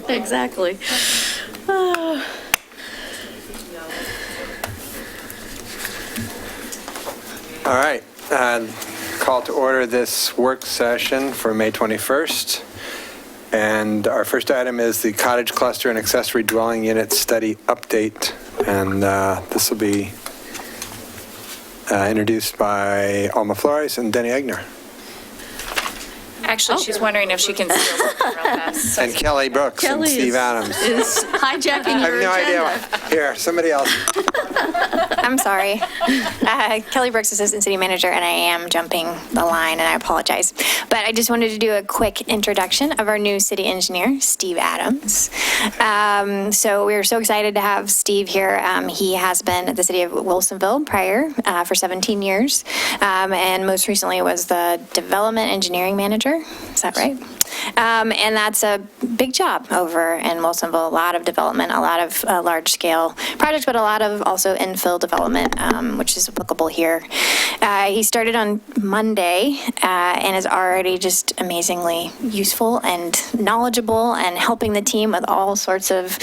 Exactly. All right. Call to order this work session for May 21st. And our first item is the Cottage Cluster and Accessory Dwelling Unit Study Update. And this will be introduced by Alma Flores and Denny Egner. Actually, she's wondering if she can steal something real fast. And Kelly Brooks and Steve Adams. Is hijacking I have your no agenda. idea. Here, somebody else. I'm sorry. Kelly Brooks, Assistant City Manager, and I am jumping the line, and I apologize. But I just wanted to do a quick introduction of our new city engineer, Steve Adams. So we're so excited to have Steve here. He has been at the city of Wilsonville prior for 17 years, and most recently was the Development Engineering Manager. Is that right? And that's a big job over in Wilsonville. A lot of development, a lot of large-scale projects, but a lot of also infill development, which is applicable here. He started on Monday and is already just amazingly useful and knowledgeable and helping the team with all sorts of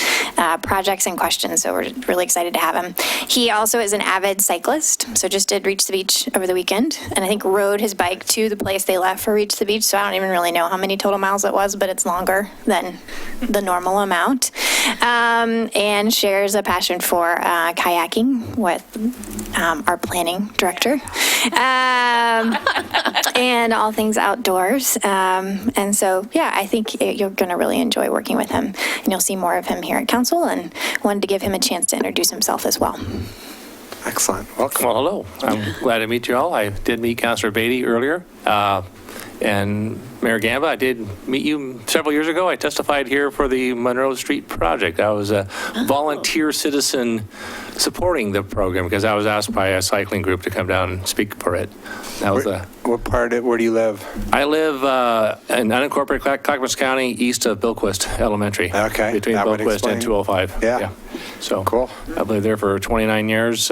projects and questions. So we're really excited to have him. He also is an avid cyclist, so just did Reach the Beach over the weekend, and I think rode his bike to the place they left for Reach the Beach. So I don't even really know how many total miles it was, but it's longer than the normal amount. And shares a passion for kayaking with our planning director, and all things outdoors. And so, yeah, I think you're going to really enjoy working with him, and you'll see more of him here at council, and wanted to give him a chance to introduce himself as well. Excellent. Welcome. Well, hello. I'm glad to meet you all. I did meet Councilor Beatty earlier. And Mayor Gamba, I did meet you several years ago. I testified here for the Monroe Street project. I was a volunteer citizen supporting the program because I was asked by a cycling group to come down and speak for it. That was Where do you live? I live in unincorporated Clackamas County, east of Billquist Elementary. Okay. Between That would Billquist explain. and 205. Yeah. So Cool. I've lived there for 29 years.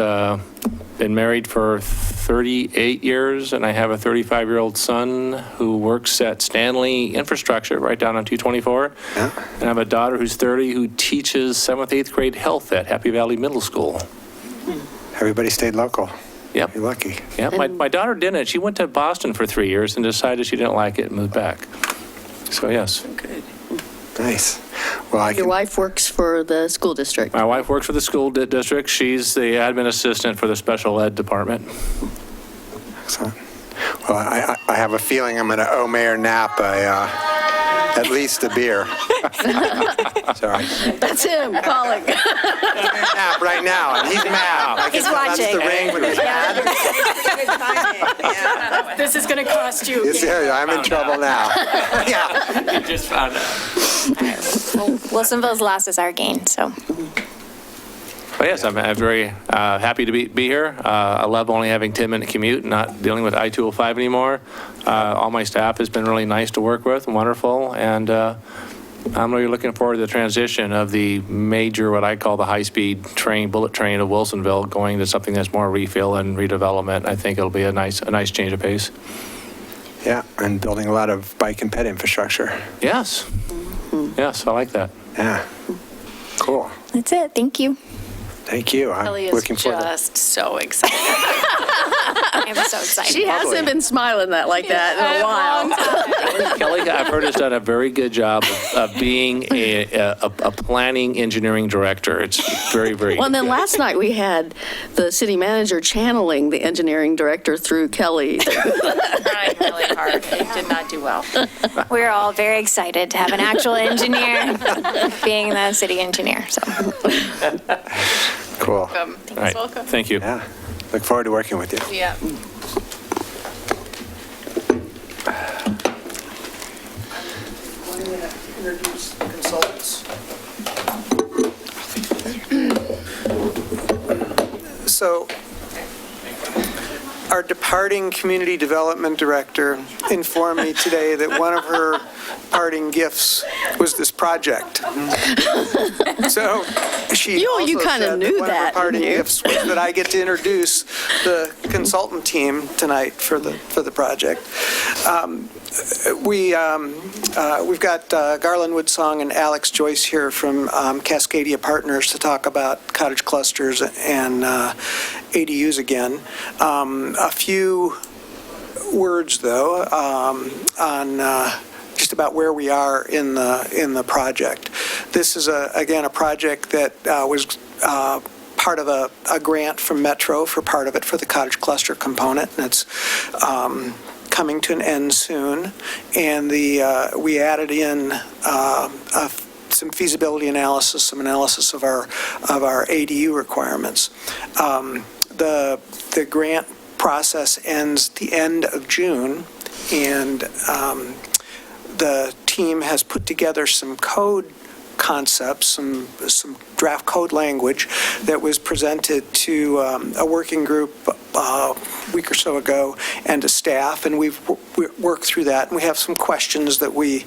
Been married for 38 years, and I have a 35-year-old son who works at Stanley Infrastructure right down on 224. Yeah. And I have a daughter who's 30 who teaches 7th, 8th grade health at Happy Valley Middle School. Everybody stayed local. Yep. You're lucky. Yeah, my daughter didn't. She went to Boston for 3 years and decided she didn't like it and moved back. So, yes. Good. Nice. Well, Your wife works for the school district. My wife works for the school district. She's the admin assistant for the special ed department. Excellent. Well, I have a feeling I'm going to owe Mayor Knapp at least a beer. Sorry. That's him calling. Mayor Knapp right now, and he's mad. He's watching. That's the ring when he's mad. This is going to cost you. I'm in trouble now. Yeah. You just found out. Well, Wilsonville's loss is our gain, so. But yes, I'm very happy to be here. I love only having 10-minute commute and not dealing with I-205 anymore. All my staff has been really nice to work with and wonderful. And I'm really looking forward to the transition of the major, what I call the high-speed train, bullet train of Wilsonville, going to something that's more refill and redevelopment. I think it'll be a nice change of pace. Yeah, and building a lot of bike and ped infrastructure. Yes. Yes, I like that. Yeah. Cool. That's it. Thank you. Thank you. I'm Kelly looking is forward to it. just so excited. I'm so excited. She hasn't been smiling like that in a while. Kelly, I've heard, has done a very good job of being a planning engineering director. It's very, very Well, and then good. last night we had the city manager channeling the engineering director through Kelly. Trying really hard. It did not do well. We're all very excited to have an actual engineer being the city engineer, so. Cool. Welcome. All right. Welcome. Thank you. Yeah. Look forward to working with you. Yeah. I'm going to introduce the consultants. So, our departing community development director informed me today that one of her parting gifts was this project. So she You also kinda said knew one of her that, parting didn't you? gifts was that I get to introduce the consultant team tonight for the project. We've got Garland Woodsong and Alex Joyce here from Cascadia Partners to talk about cottage clusters and ADUs again. A few words, though, on just about where we are in the project. This is, again, a project that was part of a grant from Metro for part of it for the cottage cluster component, and it's coming to an end soon. And we added in some feasibility analysis, some analysis of our ADU requirements. The grant process ends the end of June, and the team has put together some code concepts, some draft code language that was presented to a working group a week or so ago and to staff, and we've worked through that, and we have some questions that we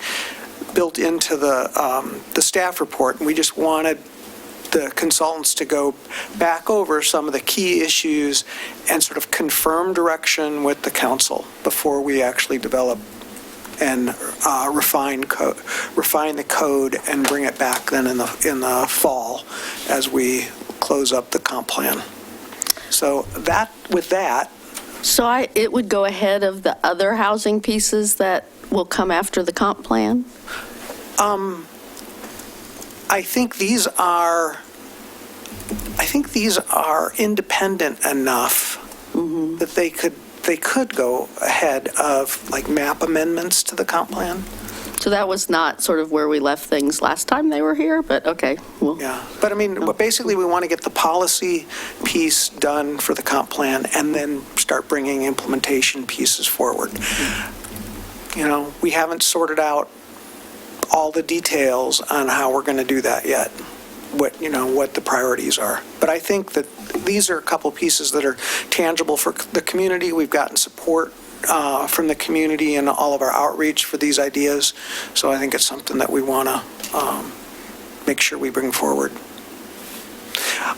built into the staff report, and we just wanted the consultants to go back over some of the key issues and sort of confirm direction with the council before we actually develop and refine the code and bring it back then in the fall as we close up the comp plan. So with that. So it would go ahead of the other housing pieces that will come after the comp plan? I think these are independent enough that they could go ahead of like map amendments to the comp plan. So that was not sort of where we left things last time they were here, but okay. Well, Yeah, but I mean, basically we want to get the policy piece done for the comp plan and then start bringing implementation pieces forward. You know, we haven't sorted out all the details on how we're going to do that yet, what the priorities are. But I think that these are a couple pieces that are tangible for the community. We've gotten support from the community and all of our outreach for these ideas. So I think it's something that we want to make sure we bring forward.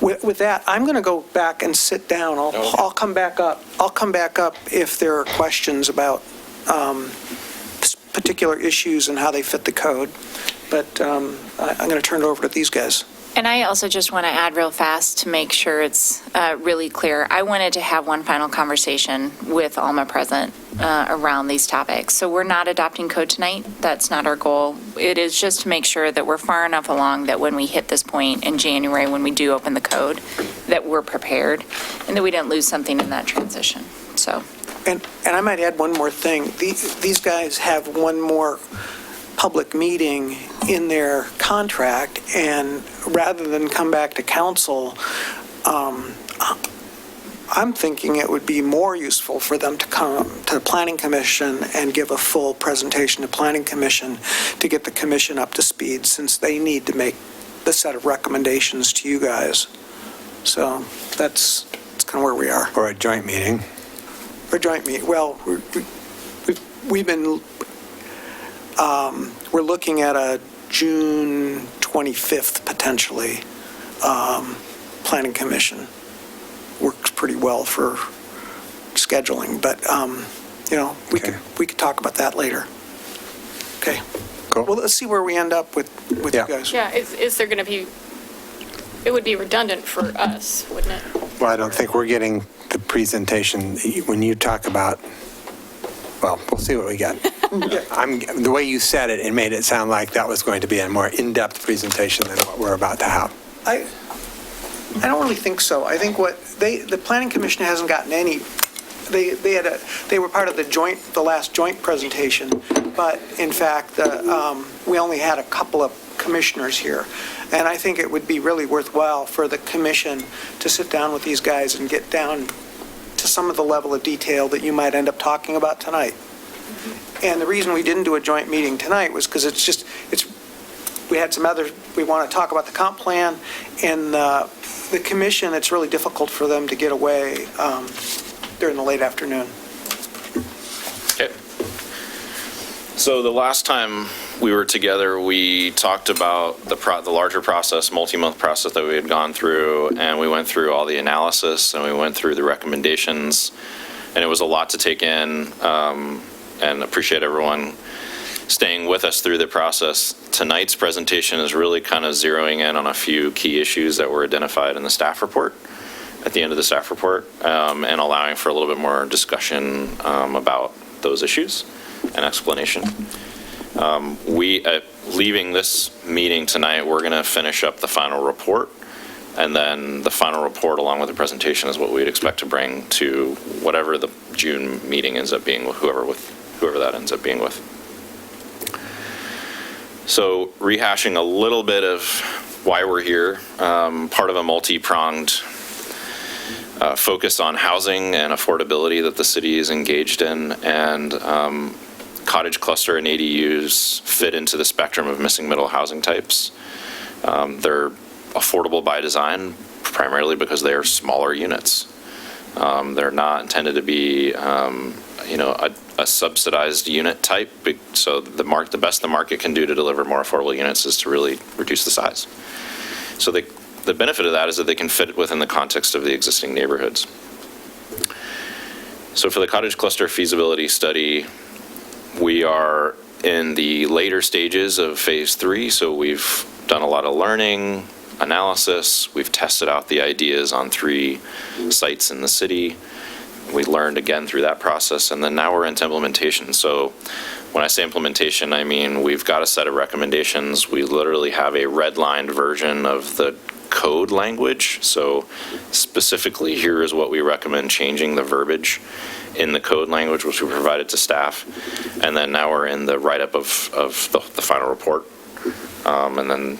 With that, I'm going to go back and sit down. I'll come back up. I'll come back up if there are questions about particular issues and how they fit the code. But I'm going to turn it over to these guys. And I also just want to add real fast to make sure it's really clear. I wanted to have one final conversation with Alma present around these topics. So we're not adopting code tonight. That's not our goal. It is just to make sure that we're far enough along that when we hit this point in January, when we do open the code, that we're prepared and that we didn't lose something in that transition. So. And I might add one more thing. These guys have one more public meeting in their contract, and rather than come back to council, I'm thinking it would be more useful for them to come to the Planning Commission and give a full presentation to Planning Commission to get the commission up to speed, since they need to make the set of recommendations to you guys. So that's kind of where we are. Or a joint meeting. Or joint meeting. Well, we've been we're looking at a June 25th potentially Planning Commission. Works pretty well for scheduling, but we could talk about that later. Okay. Cool. Well, let's see where we end up with you guys. Yeah, is there going to be, it would be redundant for us, wouldn't it? Well, I don't think we're getting the presentation when you talk about, well, we'll see what we get. The way you said it, it made it sound like that was going to be a more in-depth presentation than what we're about to have. I don't really think so. I think the Planning Commission hasn't gotten any. They were part of the last joint presentation, but in fact, we only had a couple of commissioners here, and I think it would be really worthwhile for the commission to sit down with these guys and get down to some of the level of detail that you might end up talking about tonight. And the reason we didn't do a joint meeting tonight was because we had some other, we want to talk about the comp plan, and the commission, it's really difficult for them to get away during the late afternoon. Okay. So the last time we were together, we talked about the larger process, multi-month process that we had gone through, and we went through all the analysis, and we went through the recommendations, and it was a lot to take in, and appreciate everyone staying with us through the process. Tonight's presentation is really kind of zeroing in on a few key issues that were identified in the staff report, at the end of the staff report, and allowing for a little bit more discussion about those issues and explanation. Leaving this meeting tonight, we're going to finish up the final report, and then the final report along with the presentation is what we'd expect to bring to whatever the June meeting ends up being with whoever that ends up being with. So rehashing a little bit of why we're here, part of a multi-pronged focus on housing and affordability that the city is engaged in, and cottage cluster and ADUs fit into the spectrum of missing middle housing types. They're affordable by design, primarily because they are smaller units. They're not intended to be, a subsidized unit type. So the best the market can do to deliver more affordable units is to really reduce the size. So the benefit of that is that they can fit within the context of the existing neighborhoods. So for the cottage cluster feasibility study, we are in the later stages of phase 3. So we've done a lot of learning, analysis. We've tested out the ideas on 3 sites in the city. We learned again through that process, and then now we're into implementation. So when I say implementation, I mean we've got a set of recommendations. We literally have a redlined version of the code language. So specifically, here is what we recommend changing the verbiage in the code language, which we provided to staff. And then now we're in the write-up of the final report. And then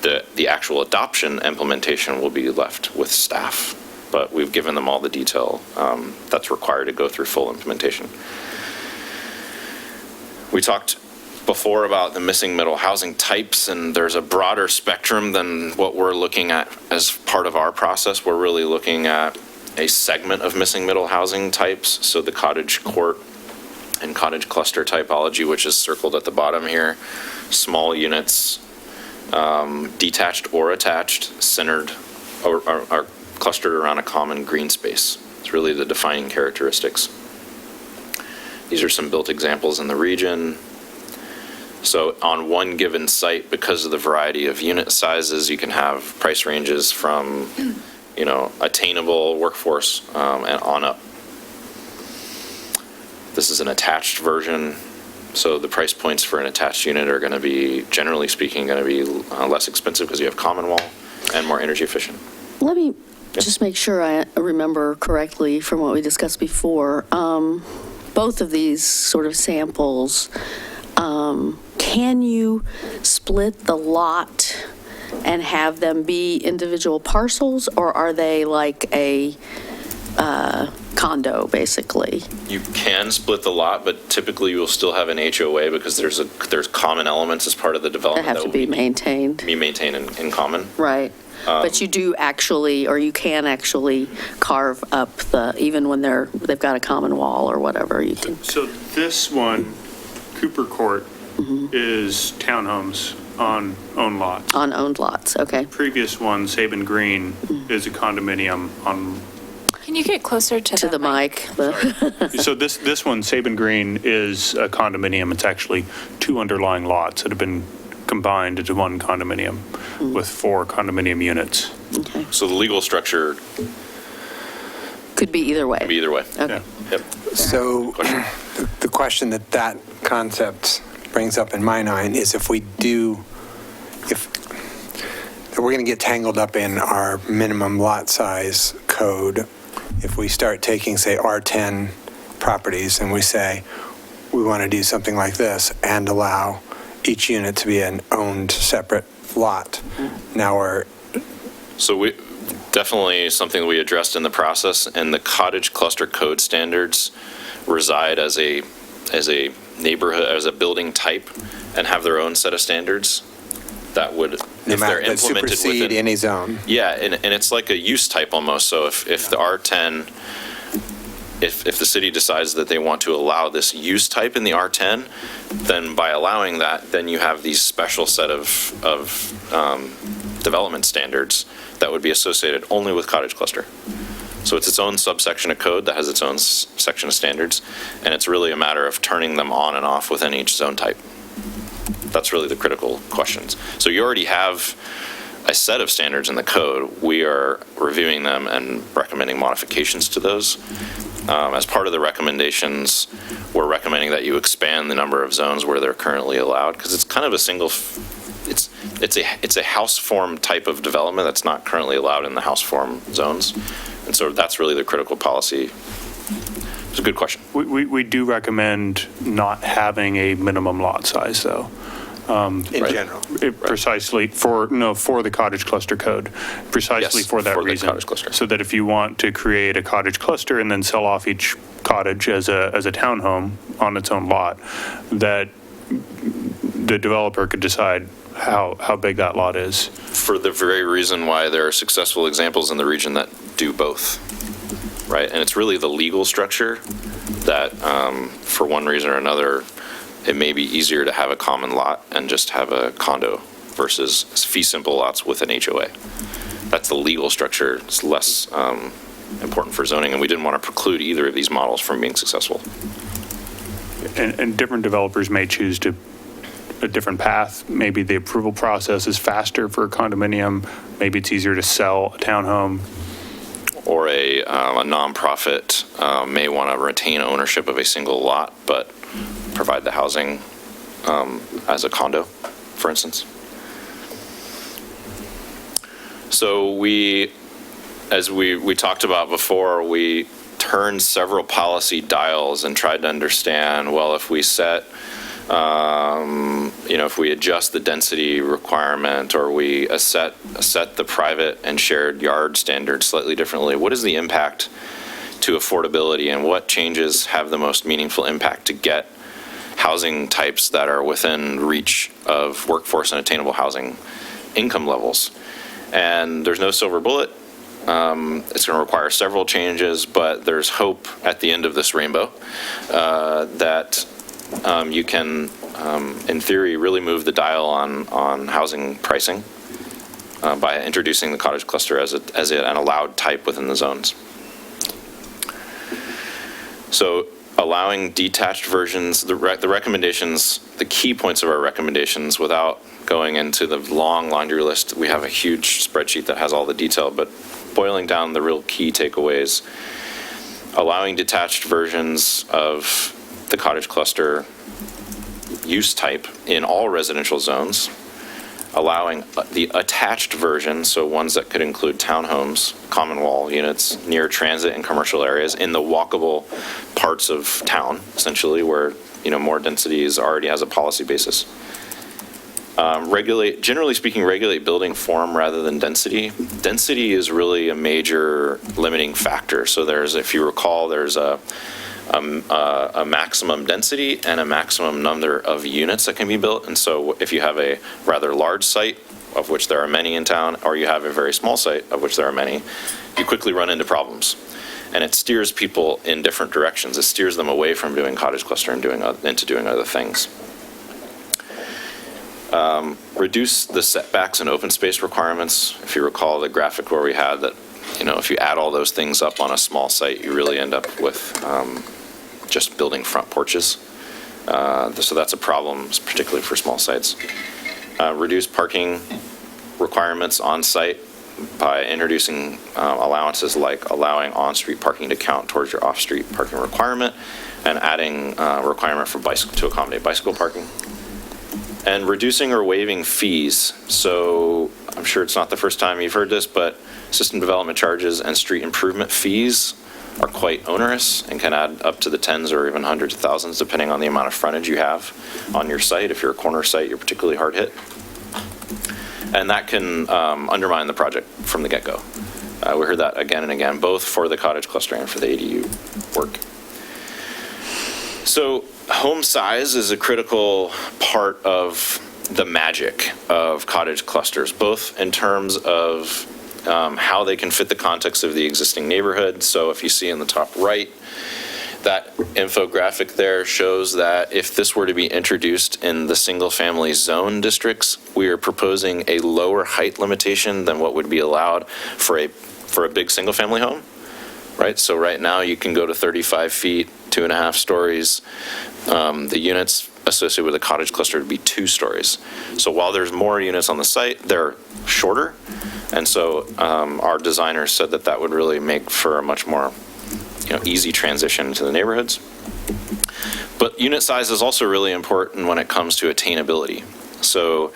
the actual adoption implementation will be left with staff. But we've given them all the detail that's required to go through full implementation. We talked before about the missing middle housing types, and there's a broader spectrum than what we're looking at as part of our process. We're really looking at a segment of missing middle housing types. So the cottage court and cottage cluster typology, which is circled at the bottom here, small units, detached or attached, centered or are clustered around a common green space. It's really the defining characteristics. These are some built examples in the region. So on one given site, because of the variety of unit sizes, you can have price ranges from, attainable workforce and on up. This is an attached version. So the price points for an attached unit are going to be, generally speaking, less expensive because you have common wall and more energy efficient. Let me just make sure I remember correctly from what we discussed before. Both of these sort of samples, can you split the lot and have them be individual parcels, or are they like a condo, basically? You can split the lot, but typically you'll still have an HOA because there's common elements as part of the development That have to be maintained. Be maintained in common. Right. But you do actually, or you can actually carve up even when they've got a common wall or whatever, you can. So this one, Cooper Court, is townhomes on owned lots. On owned lots, okay. Previous one, Sabin Green, is a condominium on. Can you get closer to The mic. So this one, Sabin Green, is a condominium. It's actually 2 underlying lots that have been combined into one condominium with 4 condominium units. Okay. So the legal structure Could be either way. could be either way. Okay. Yeah. Yep. So the question that concept brings up in my mind is if we're going to get tangled up in our minimum lot size code, if we start taking, say, R10 properties and we say, we want to do something like this and allow each unit to be an owned separate lot. Now we're... So we definitely something we addressed in the process, and the cottage cluster code standards reside as a neighborhood, as a building type, and have their own set of standards that would, if they're that implemented supersede within any zone. Yeah, and it's like a use type almost. So if the R10 if the city decides that they want to allow this use type in the R10, then by allowing that, then you have these special set of development standards that would be associated only with cottage cluster. So it's its own subsection of code that has its own section of standards, and it's really a matter of turning them on and off within each zone type. That's really the critical questions. So you already have a set of standards in the code. We are reviewing them and recommending modifications to those. As part of the recommendations, we're recommending that you expand the number of zones where they're currently allowed, because it's kind of a single, it's a house form type of development that's not currently allowed in the house form zones. And so that's really the critical policy. It's a good question. We do recommend not having a minimum lot size, though. In general. Precisely for the cottage cluster code, precisely Yes, for that for the reason. cottage cluster. So that if you want to create a cottage cluster and then sell off each cottage as a townhome on its own lot, that the developer could decide how big that lot is. For the very reason why there are successful examples in the region that do both, right? And it's really the legal structure that, for one reason or another, it may be easier to have a common lot and just have a condo versus fee simple lots with an HOA. That's the legal structure. It's less important for zoning, and we didn't want to preclude either of these models from being successful. And different developers may choose a different path. Maybe the approval process is faster for a condominium. Maybe it's easier to sell a townhome. Or a nonprofit may want to retain ownership of a single lot, but provide the housing as a condo, for instance. So as we talked about before, we turned several policy dials and tried to understand, well, if we set, if we adjust the density requirement or we set the private and shared yard standards slightly differently, what is the impact to affordability and what changes have the most meaningful impact to get housing types that are within reach of workforce and attainable housing income levels? And there's no silver bullet. It's going to require several changes, but there's hope at the end of this rainbow that you can, in theory, really move the dial on housing pricing by introducing the cottage cluster as an allowed type within the zones. So allowing detached versions, the recommendations, the key points of our recommendations, without going into the long laundry list, we have a huge spreadsheet that has all the detail, but boiling down the real key takeaways, allowing detached versions of the cottage cluster use type in all residential zones, allowing the attached version, so ones that could include townhomes, common wall units, near transit and commercial areas in the walkable parts of town, essentially, where more density already has a policy basis. Generally speaking, regulate building form rather than density. Density is really a major limiting factor. So if you recall, there's a maximum density and a maximum number of units that can be built. And so if you have a rather large site, of which there are many in town, or you have a very small site, of which there are many, you quickly run into problems. And it steers people in different directions. It steers them away from doing cottage cluster and into doing other things. Reduce the setbacks and open space requirements. If you recall the graphic where we had that, if you add all those things up on a small site, you really end up with just building front porches. So that's a problem, particularly for small sites. Reduce parking requirements on site by introducing allowances like allowing on-street parking to count towards your off-street parking requirement and adding a requirement for bicycle to accommodate bicycle parking. And reducing or waiving fees. So I'm sure it's not the first time you've heard this, but system development charges and street improvement fees are quite onerous and can add up to the tens or even hundreds of thousands, depending on the amount of frontage you have on your site. If you're a corner site, you're particularly hard hit. And that can undermine the project from the get-go. We heard that again and again, both for the cottage cluster and for the ADU work. So home size is a critical part of the magic of cottage clusters, both in terms of how they can fit the context of the existing neighborhood. So if you see in the top right, that infographic there shows that if this were to be introduced in the single-family zone districts, we are proposing a lower height limitation than what would be allowed for a big single-family home, right? So right now, you can go to 35 feet, 2.5 stories. The units associated with a cottage cluster would be 2 stories. So while there's more units on the site, they're shorter. And so our designers said that that would really make for a much more easy transition to the neighborhoods. But unit size is also really important when it comes to attainability. So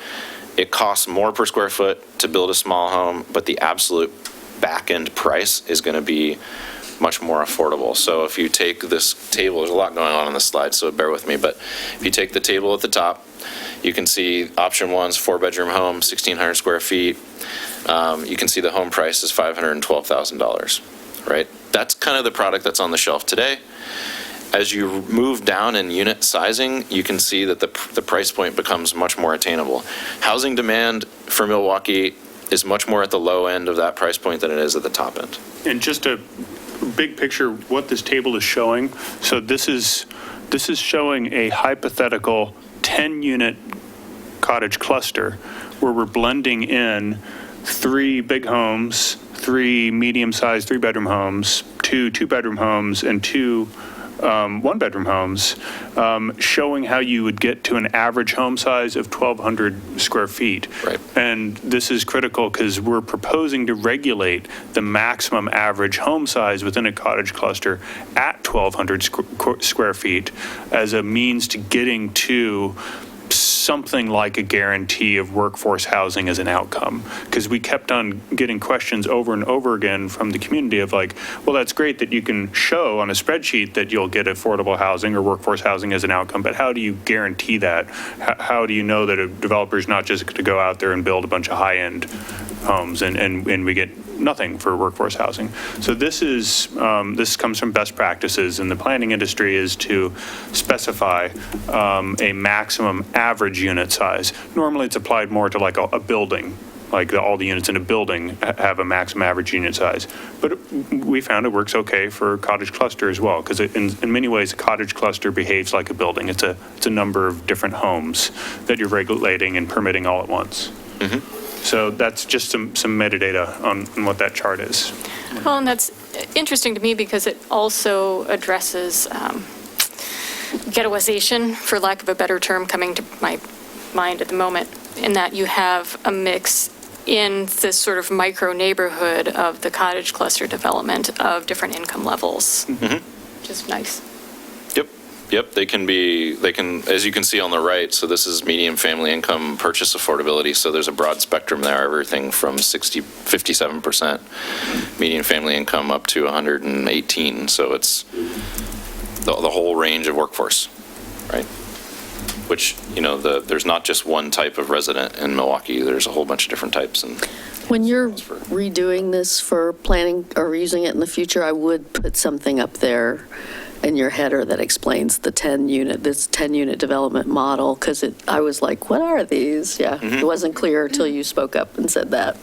it costs more per square foot to build a small home, but the absolute back-end price is going to be much more affordable. So if you take this table, there's a lot going on this slide, so bear with me, but if you take the table at the top, you can see option 1's 4-bedroom home, 1,600 square feet. You can see the home price is $512,000, right? That's kind of the product that's on the shelf today. As you move down in unit sizing, you can see that the price point becomes much more attainable. Housing demand for Milwaukee is much more at the low end of that price point than it is at the top end. And just a big picture, what this table is showing, so this is showing a hypothetical 10-unit cottage cluster where we're blending in 3 big homes, 3 medium-sized 3-bedroom homes, 2 2-bedroom homes, and 2 1-bedroom homes, showing how you would get to an average home size of 1,200 square feet. Right. And this is critical because we're proposing to regulate the maximum average home size within a cottage cluster at 1,200 square feet as a means to getting to something like a guarantee of workforce housing as an outcome. Because we kept on getting questions over and over again from the community of like, well, that's great that you can show on a spreadsheet that you'll get affordable housing or workforce housing as an outcome, but how do you guarantee that? How do you know that a developer is not just going to go out there and build a bunch of high-end homes and we get nothing for workforce housing? So this comes from best practices in the planning industry is to specify a maximum average unit size. Normally it's applied more to like a building, like all the units in a building have a maximum average unit size. But we found it works okay for a cottage cluster as well, because in many ways a cottage cluster behaves like a building. It's a number of different homes that you're regulating and permitting all at once. Mm-hmm. So that's just some metadata on what that chart is. Well, and that's interesting to me because it also addresses ghettoization, for lack of a better term, coming to my mind at the moment, in that you have a mix in this sort of micro neighborhood of the cottage cluster development of different income levels, which is nice. Yep, they can, as you can see on the right, so this is median family income purchase affordability, so there's a broad spectrum there, everything from 57% median family income up to 118, so it's the whole range of workforce, right? Which, there's not just one type of resident in Milwaukee, there's a whole bunch of different types. And When you're redoing this for planning or using it in the future, I would put something up there in your header that explains the 10-unit development model, because I was like, what are these? Yeah, It wasn't clear until you spoke up and said that.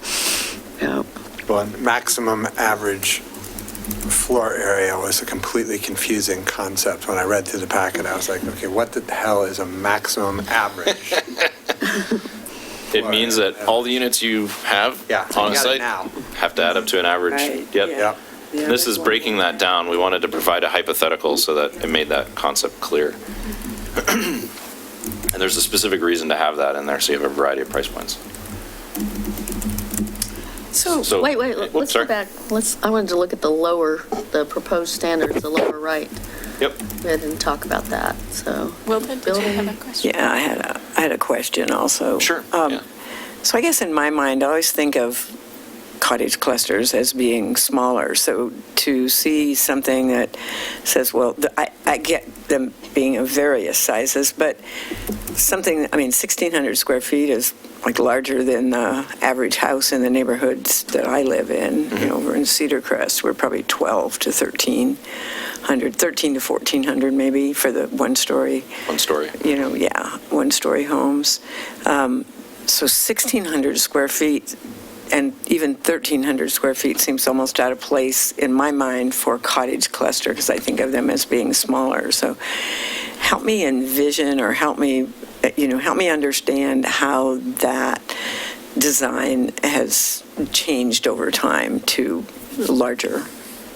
Yeah. Well, maximum average floor area was a completely confusing concept. When I read through the packet, I was like, okay, what the hell is a maximum average? it means that all the units you have on a site have to add up to an average. Right. Yep. Yeah. Yeah, This is breaking that down. We wanted to provide a hypothetical so that it made that concept clear. And there's a specific reason to have that in there, so you have a variety of price points. So wait, let's go back. I wanted to look at the proposed standards, the lower right. Yep. We didn't talk about that, so. Wilton, did you have a question? Yeah, I had a question also. Sure. So I guess in my mind, I always think of cottage clusters as being smaller. So to see something that says, well, I get them being of various sizes, but something, 1,600 square feet is like larger than the average house in the neighborhoods that I live in. Over in Cedar Crest, we're probably 12 to 1,300, 13 to 1,400 maybe for the one-story. One-story. One-story homes. So 1,600 square feet and even 1,300 square feet seems almost out of place in my mind for cottage cluster, because I think of them as being smaller. So help me envision, or help me understand how that design has changed over time to larger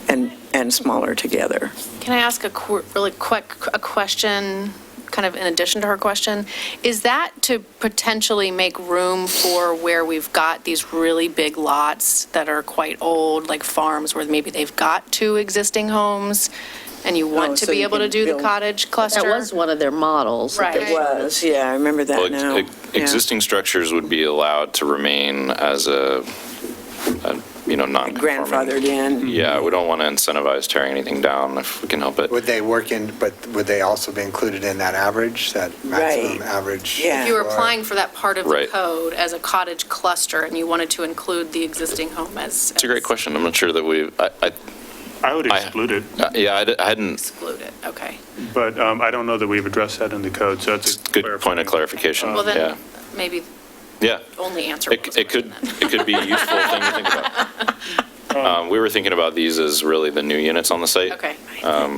and smaller together. Can I ask a really quick question, kind of in addition to her question? Is that to potentially make room for where we've got these really big lots that are quite old, like farms where maybe they've got 2 existing homes, and you want to so be you able to can do the build- cottage cluster? That was one of their models. Right. It was, yeah, I remember that Well, now. Yeah. existing structures would be allowed to remain as a non-conforming. Grandfathered in. Yeah, we don't want to incentivize tearing anything down if we can help it. Would they would they also be included in that average, that maximum Right. average? Yeah. If you were for- applying for that part of the Right. code as a cottage cluster and you wanted to include the existing home as. It's a great question. I'm not sure that I would exclude it, I hadn't, Exclude it, okay. but I don't know that we've addressed that in the code, so that's a good point of clarification. Well, Yeah. then, maybe Yeah. only answer one It could be a useful thing to think about. We were thinking about these as really the new units on the site. Okay.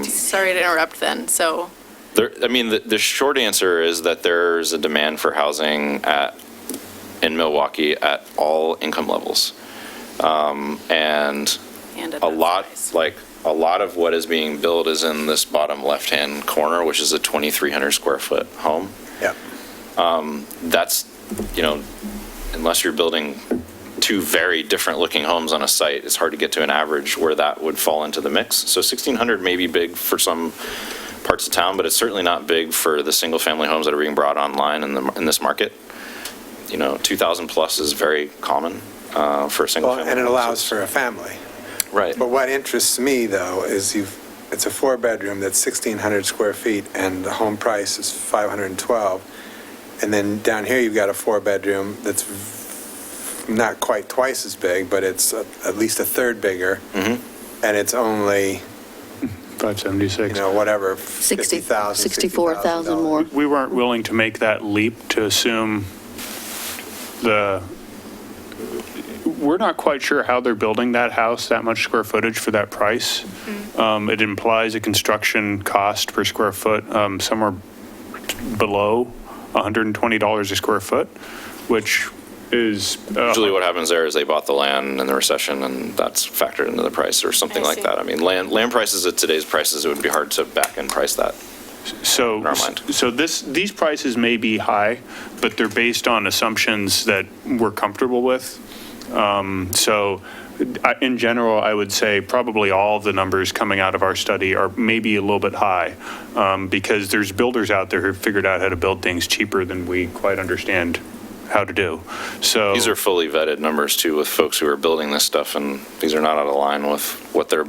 Sorry to interrupt then, so. The short answer is that there's a demand for housing in Milwaukee at all income levels. And and at a that lot, size. a lot of what is being built is in this bottom left-hand corner, which is a 2,300 square foot home. Yeah. That's, unless you're building 2 very different looking homes on a site, it's hard to get to an average where that would fall into the mix. So 1,600 may be big for some parts of town, but it's certainly not big for the single family homes that are being brought online in this market. 2,000 plus is very common for a single family. And it home. allows for a family. Right. But what interests me, though, is it's a 4-bedroom that's 1,600 square feet, and the home price is $512. And then down here, you've got a 4-bedroom that's not quite twice as big, but it's at least a third bigger. Mm-hmm. And it's only, 576. whatever, 60, 50,000, $64,000 more. We weren't willing to make that leap to assume we're not quite sure how they're building that house, that much square footage for that price. It implies a construction cost per square foot somewhere below $120 a square foot, which is... Usually what happens there is they bought the land in the recession, and that's factored into the price or something I like see. that. I mean, land prices at today's prices, it would be hard to back end price that. So, in our mind. so these prices may be high, but they're based on assumptions that we're comfortable with. In general, I would say probably all of the numbers coming out of our study are maybe a little bit high, because there's builders out there who've figured out how to build things cheaper than we quite understand how to do. So These are fully vetted numbers too with folks who are building this stuff, and these are not out of line with what they're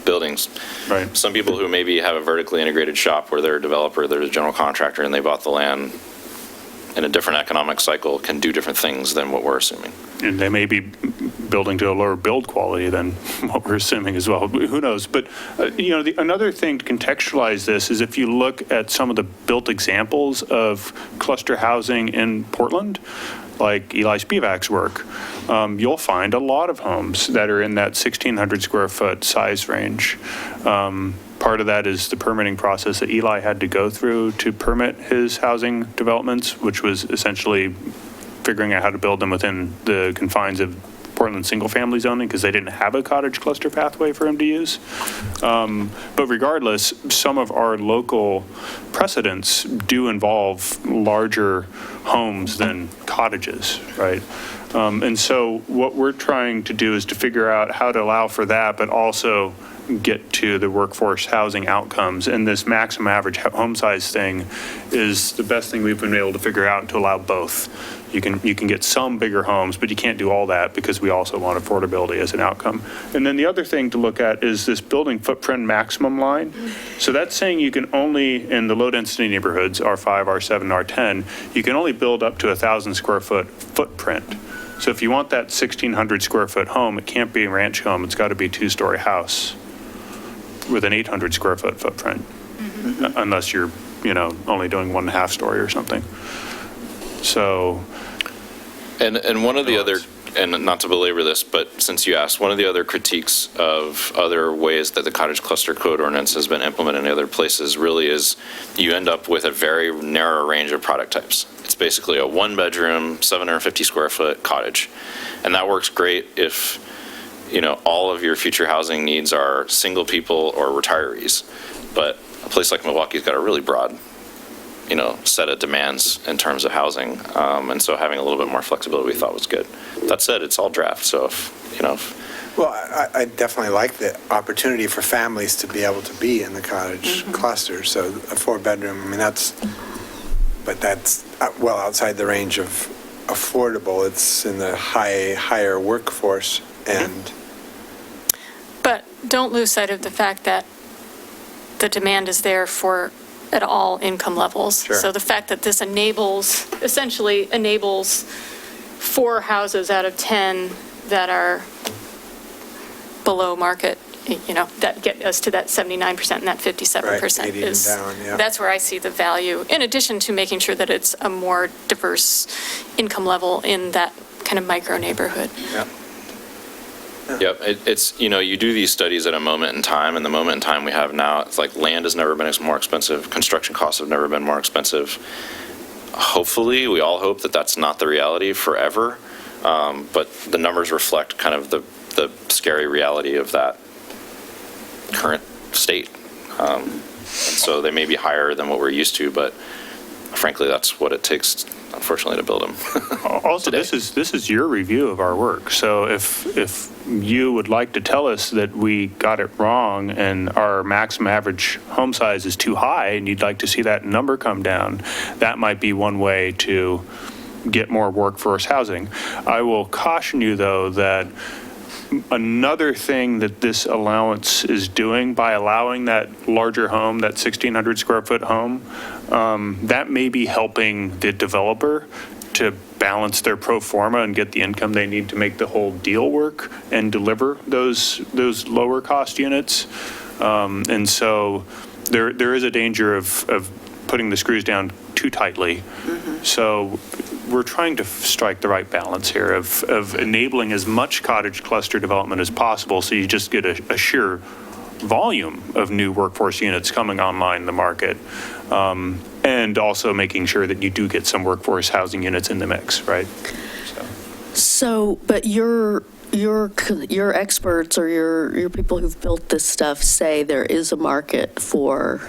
buildings. right. Some people who maybe have a vertically integrated shop where they're a developer, they're a general contractor, and they bought the land in a different economic cycle can do different things than what we're assuming. And they may be building to a lower build quality than what we're assuming as well. Who knows? But, another thing to contextualize this is if you look at some of the built examples of cluster housing in Portland, like Eli Spivak's work, you'll find a lot of homes that are in that 1,600 square foot size range. Part of that is the permitting process that Eli had to go through to permit his housing developments, which was essentially figuring out how to build them within the confines of Portland single-family zoning, because they didn't have a cottage cluster pathway for him to use. But regardless, some of our local precedents do involve larger homes than cottages, right? And so what we're trying to do is to figure out how to allow for that, but also get to the workforce housing outcomes. And this maximum average home size thing is the best thing we've been able to figure out to allow both. You can get some bigger homes, but you can't do all that because we also want affordability as an outcome. And then the other thing to look at is this building footprint maximum line. So that's saying you can only, in the low density neighborhoods, R5, R7, R10, you can only build up to 1,000 square foot footprint. So if you want that 1,600 square foot home, it can't be a ranch home, it's got to be a 2-story house with an 800 square foot footprint, unless you're, only doing 1.5 story or something. So. And one of the other and not to belabor this, but since you asked, one of the other critiques of other ways that the cottage cluster code ordinance has been implemented in other places really is you end up with a very narrow range of product types. It's basically a one-bedroom, 750 square foot cottage. And that works great if, all of your future housing needs are single people or retirees. But a place like Milwaukee's got a really broad set of demands in terms of housing. And so having a little bit more flexibility we thought was good. That said, it's all draft, so if. Well, I definitely like the opportunity for families to be able to be in the cottage cluster. So a 4-bedroom, I mean, that's well outside the range of affordable. It's in the higher workforce and. But don't lose sight of the fact that the demand is there at all income levels. Sure. So the fact that this essentially enables 4 houses out of 10 that are below market, that get us to that 79% and that 57% Right, 80 and down, yeah. That's where I see the value, in addition to making sure that it's a more diverse income level in that kind of micro neighborhood. Yeah. Yep, it's, you do these studies at a moment in time, and the moment in time we have now, it's like land has never been more expensive, construction costs have never been more expensive. Hopefully, we all hope that that's not the reality forever, but the numbers reflect kind of the scary reality of that current state. And so they may be higher than what we're used to, but frankly, that's what it takes, unfortunately, to build them. Also, this is your review of our work. So if you would like to tell us that we got it wrong and our maximum average home size is too high and you'd like to see that number come down, that might be one way to get more workforce housing. I will caution you, though, that another thing that this allowance is doing by allowing that larger home, that 1,600 square foot home, that may be helping the developer to balance their pro forma and get the income they need to make the whole deal work and deliver those lower cost units. And so there is a danger of putting the screws down too tightly. So we're trying to strike the right balance here of enabling as much cottage cluster development as possible so you just get a sheer volume of new workforce units coming online in the market, and also making sure that you do get some workforce housing units in the mix, right? So, but your experts or your people who've built this stuff say there is a market for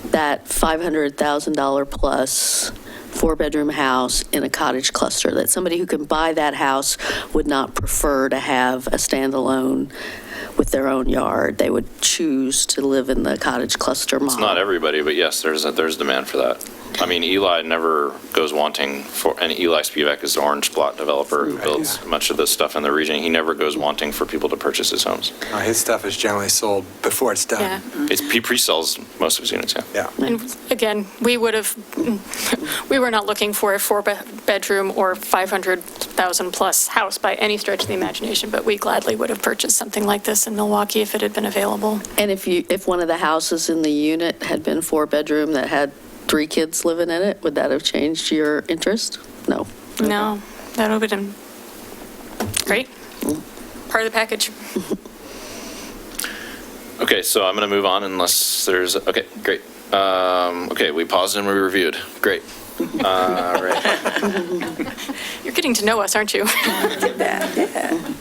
that $500,000 plus 4-bedroom house in a cottage cluster, that somebody who can buy that house would not prefer to have a standalone with their own yard. They would choose to live in the cottage cluster model. It's not everybody, but yes, there's demand for that. I mean, Eli never goes wanting for, and Eli Spivak is the orange plot developer who builds much of this stuff in the region. He never goes wanting for people to purchase his homes. His stuff is generally sold before it's done. Yeah. He pre-sells most of his units, yeah. Yeah. And again, we were not looking for a 4-bedroom or 500,000 plus house by any stretch of the imagination, but we gladly would have purchased something like this in Milwaukee if it had been available. And if one of the houses in the unit had been 4-bedroom that had 3 kids living in it, would that have changed your interest? No. No, that would have been great. Part of the package. Okay, so I'm going to move on unless there's, okay, great. Okay, we paused and we reviewed. Great. Right. You're getting to know us, aren't you?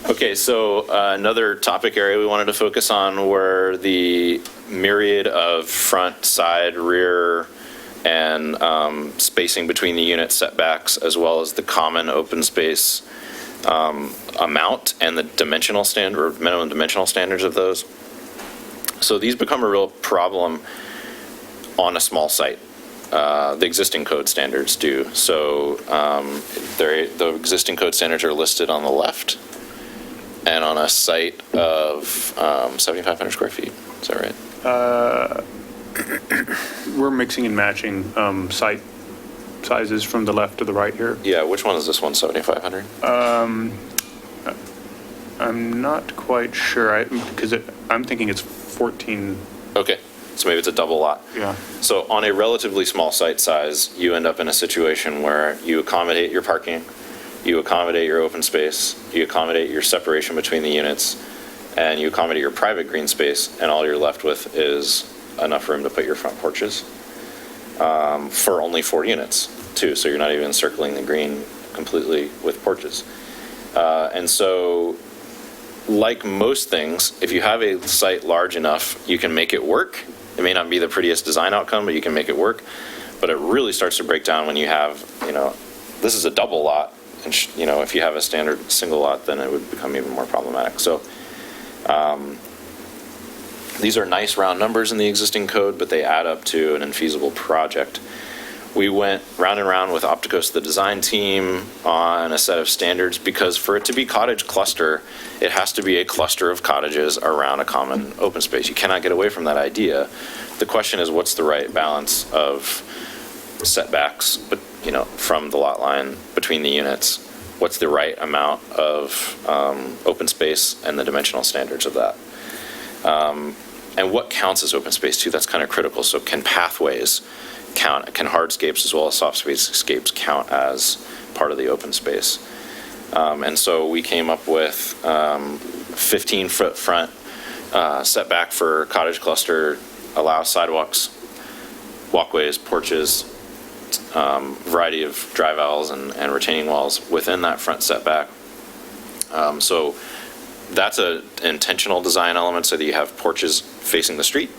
Okay, so another topic area we wanted to focus on were the myriad of front, side, rear, and spacing between the unit setbacks, as well as the common open space amount and the dimensional standard, minimum dimensional standards of those. So these become a real problem on a small site. The existing code standards do. So the existing code standards are listed on the left and on a site of 7,500 square feet. Is that right? We're mixing and matching site sizes from the left to the right here. Yeah, which one is this one, 7,500? I'm not quite sure, because I'm thinking it's 14. Okay, so maybe it's a double lot. Yeah. So on a relatively small site size, you end up in a situation where you accommodate your parking, you accommodate your open space, you accommodate your separation between the units, and you accommodate your private green space, and all you're left with is enough room to put your front porches for only 4 units, too. So you're not even circling the green completely with porches. And so, like most things, if you have a site large enough, you can make it work. It may not be the prettiest design outcome, but you can make it work. But it really starts to break down when you have, this is a double lot. And, if you have a standard single lot, then it would become even more problematic. So these are nice round numbers in the existing code, but they add up to an infeasible project. We went round and round with Opticos, the design team, on a set of standards, because for it to be cottage cluster, it has to be a cluster of cottages around a common open space. You cannot get away from that idea. The question is, what's the right balance of setbacks, from the lot line between the units? What's the right amount of open space and the dimensional standards of that? And what counts as open space too? That's kind of critical. So can pathways count? Can hardscapes as well as soft spacescapes count as part of the open space? And so we came up with 15-foot front setback for cottage cluster, allow sidewalks, walkways, porches, variety of drive aisles and retaining walls within that front setback. So that's an intentional design element, so that you have porches facing the street.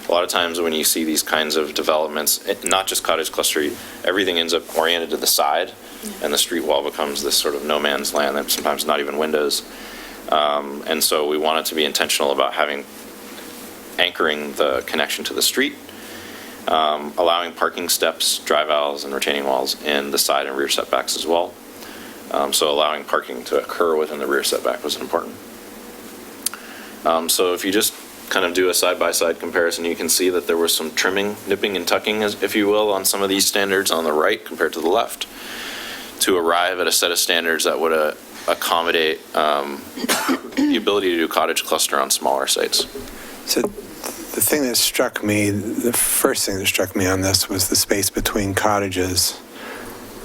A lot of times when you see these kinds of developments, not just cottage cluster, everything ends up oriented to the side, and the street wall becomes this sort of no man's land that sometimes not even windows. And so we wanted to be intentional about anchoring the connection to the street, allowing parking steps, drive aisles, and retaining walls in the side and rear setbacks as well. So allowing parking to occur within the rear setback was important. So if you just kind of do a side-by-side comparison, you can see that there was some trimming, nipping and tucking, if you will, on some of these standards on the right compared to the left, to arrive at a set of standards that would accommodate the ability to do cottage cluster on smaller sites. So the thing that struck me, the first thing that struck me on this was the space between cottages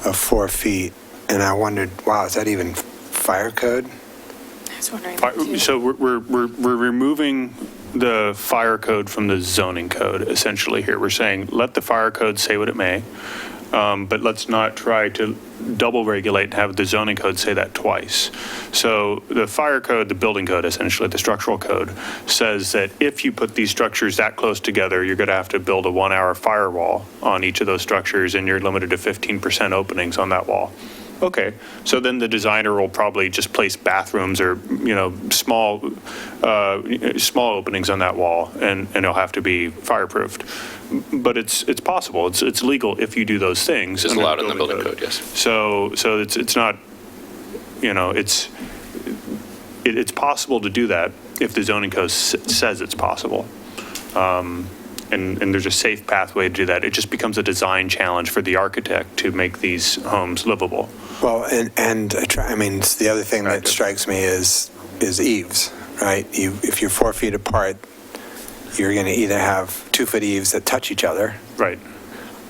of 4 feet. And I wondered, wow, is that even fire code? I was wondering. So we're removing the fire code from the zoning code, essentially here. We're saying, let the fire code say what it may, but let's not try to double regulate and have the zoning code say that twice. So the fire code, the building code, essentially, the structural code, says that if you put these structures that close together, you're going to have to build a 1-hour firewall on each of those structures, and you're limited to 15% openings on that wall. Okay, so then the designer will probably just place bathrooms or, small openings on that wall, and it'll have to be fireproofed. But it's possible. It's legal if you do those things. It's allowed in the building code, yes. So it's not, it's possible to do that if the zoning code says it's possible. And there's a safe pathway to do that. It just becomes a design challenge for the architect to make these homes livable. Well, the other thing that strikes me is eaves, right? If you're 4 feet apart, you're going to either have 2-foot eaves that touch each other. Right.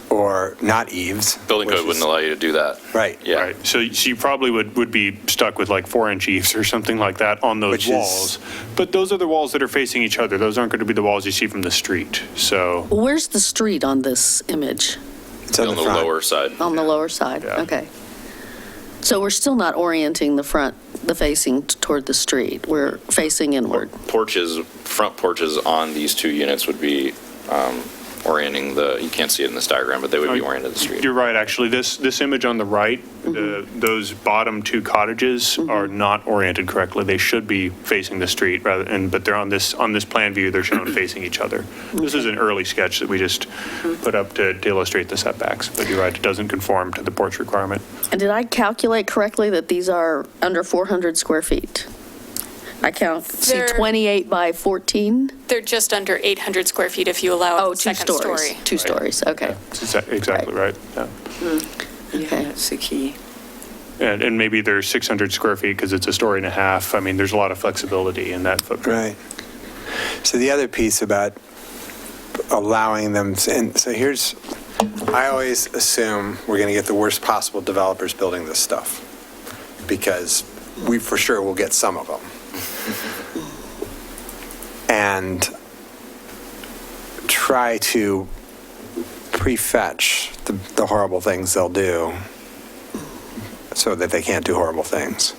Or not eaves. Building code wouldn't allow you to do that. Right. Yeah. Right. So you probably would be stuck with like 4-inch eaves or something like that on those walls. But those are the walls that are facing each other. Those aren't going to be the walls you see from the street. So Where's the street on this image? It's On the lower side. On the lower side? Yeah. Okay. So we're still not orienting the facing toward the street. We're facing inward. Front porches on these 2 units would be orienting you can't see it in this diagram, but they would be oriented to the street. you're right, actually. This image on the right, those bottom 2 cottages are not oriented correctly. They should be facing the street but they're on this plan view, they're shown facing each other. This is an early sketch that we just put up to illustrate the setbacks, but you're right, it doesn't conform to the porch requirement. And did I calculate correctly that these are under 400 square feet? I see They're- 28 by 14? They're just under 800 square feet if you allow Oh, a 2 second stories. story. 2 stories, okay. That's exactly right. Yeah. Yeah, Okay. that's the key. And maybe they're 600 square feet because it's a story and a half. I mean, there's a lot of flexibility in that footprint. Right. So the other piece about allowing them, and so I always assume we're going to get the worst possible developers building this stuff. because we for sure will get some of them. And try to prefetch the horrible things they'll do so that they can't do horrible things.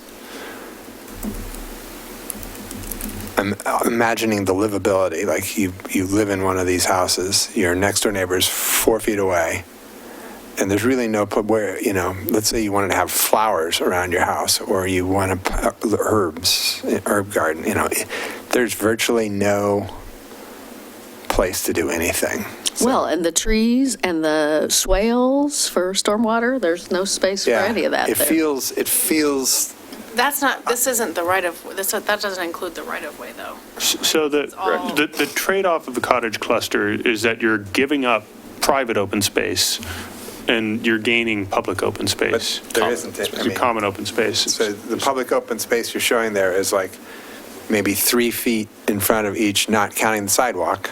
I'm imagining the livability, like you live in one of these houses, your next door neighbor is 4 feet away, and there's really no where, let's say you wanted to have flowers around your house, or you want to herb garden, there's virtually no place to do anything. So, Well, and the trees and the swales for stormwater, there's no space for any of that it there. feels This isn't the right of, that doesn't include the right of way, though. So the trade-off of the cottage cluster is that you're giving up private open space and you're gaining public open space. But there isn't it. I mean, common open space. So the public open space you're showing there is like maybe 3 feet in front of each, not counting the sidewalk.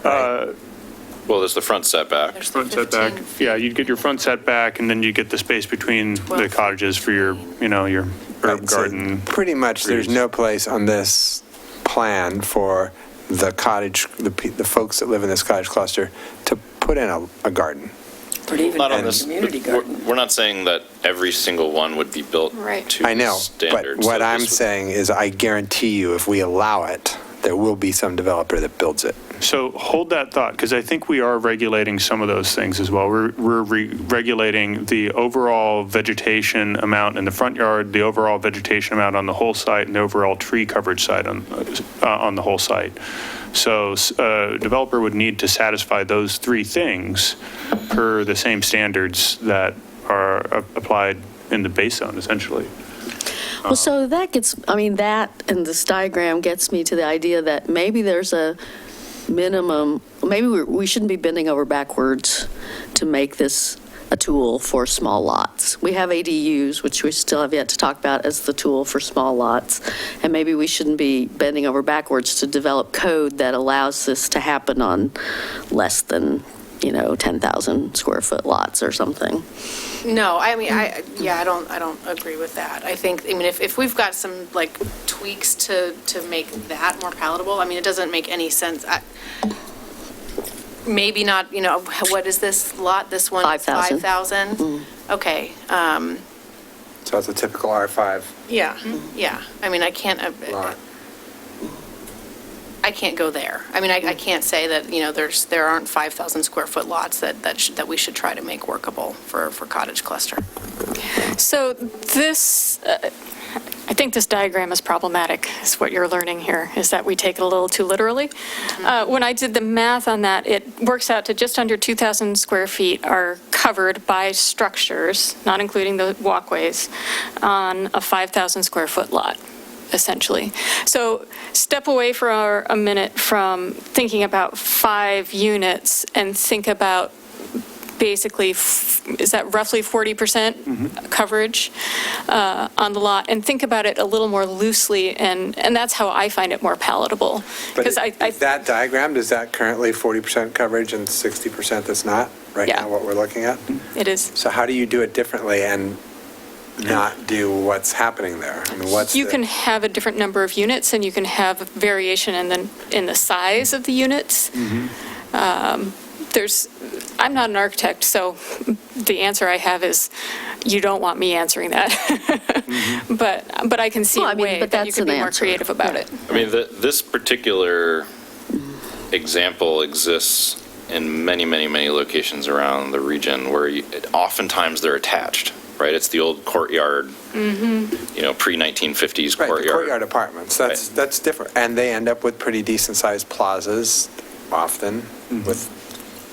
Well, there's the front setback. There's the Front setback, 15 feet. yeah, you'd get your front setback, and then you get the space between the cottages for your herb Right, so garden. pretty much, there's trees. no place on this plan for the cottage, the folks that live in this cottage cluster to put in a garden. But even Not on a this. community We're garden. we're not saying that every single one would be built Right. to I know, standards. but what So I'm this would- saying is I guarantee you if we allow it, there will be some developer that builds it. So hold that thought, because I think we are regulating some of those things as well. We're regulating the overall vegetation amount in the front yard, the overall vegetation amount on the whole site, and the overall tree coverage site on the whole site. So a developer would need to satisfy those three things per the same standards that are applied in the base zone, essentially. Well, so that that and this diagram gets me to the idea that maybe there's a minimum, maybe we shouldn't be bending over backwards to make this a tool for small lots. We have ADUs, which we still have yet to talk about as the tool for small lots, and maybe we shouldn't be bending over backwards to develop code that allows this to happen on less than 10,000 square foot lots or something. No, I mean, I don't agree with that. I mean, if we've got some like tweaks to make that more palatable, I mean, it doesn't make any sense. Maybe not, what is this lot? This one? 5,000. 5,000? Okay. So it's a typical R5 Yeah, yeah. I mean, I can't go there. I mean, I can't say that, there aren't 5,000 square foot lots that we should try to make workable for cottage cluster. So this, I think this diagram is problematic, is what you're learning here, is that we take it a little too literally. When I did the math on that, it works out to just under 2,000 square feet are covered by structures, not including the walkways, on a 5,000 square foot lot, essentially. So step away for a minute from thinking about 5 units and think about basically, is that roughly 40% coverage on the lot? And think about it a little more loosely, and that's how I find it more palatable. But Because that diagram, does that currently 40% coverage and 60% that's not right Yeah. now what we're looking at? it is. So how do you do it differently and not do what's happening there? I mean, You can have a different number of units, and you can have variation in the size of the units. I'm not an architect, so the answer I have is, you don't want me answering that. But I can see Well, a way but that you that's can be an more answer. creative about it. I mean, this particular example exists in many, many, many locations around the region where oftentimes they're attached, right? It's the old courtyard, pre-1950s Right, courtyard. the courtyard apartments, that's different. And they end up with pretty decent-sized plazas often with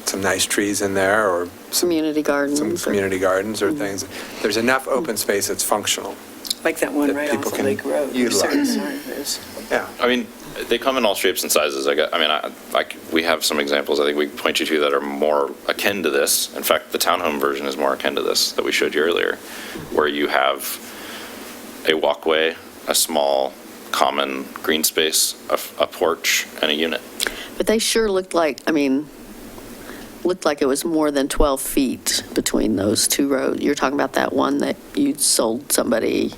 some nice trees in there or Community gardens. some community gardens or things. There's enough open space that's functional. Like that one that right people off of can Lake Road. utilize. Yeah. I mean, they come in all shapes and sizes. We have some examples I think we can point you to that are more akin to this. In fact, the townhome version is more akin to this that we showed you earlier, where you have a walkway, a small common green space, a porch, and a unit. But they sure looked like, looked like it was more than 12 feet between those two roads. You're talking about that one that you sold somebody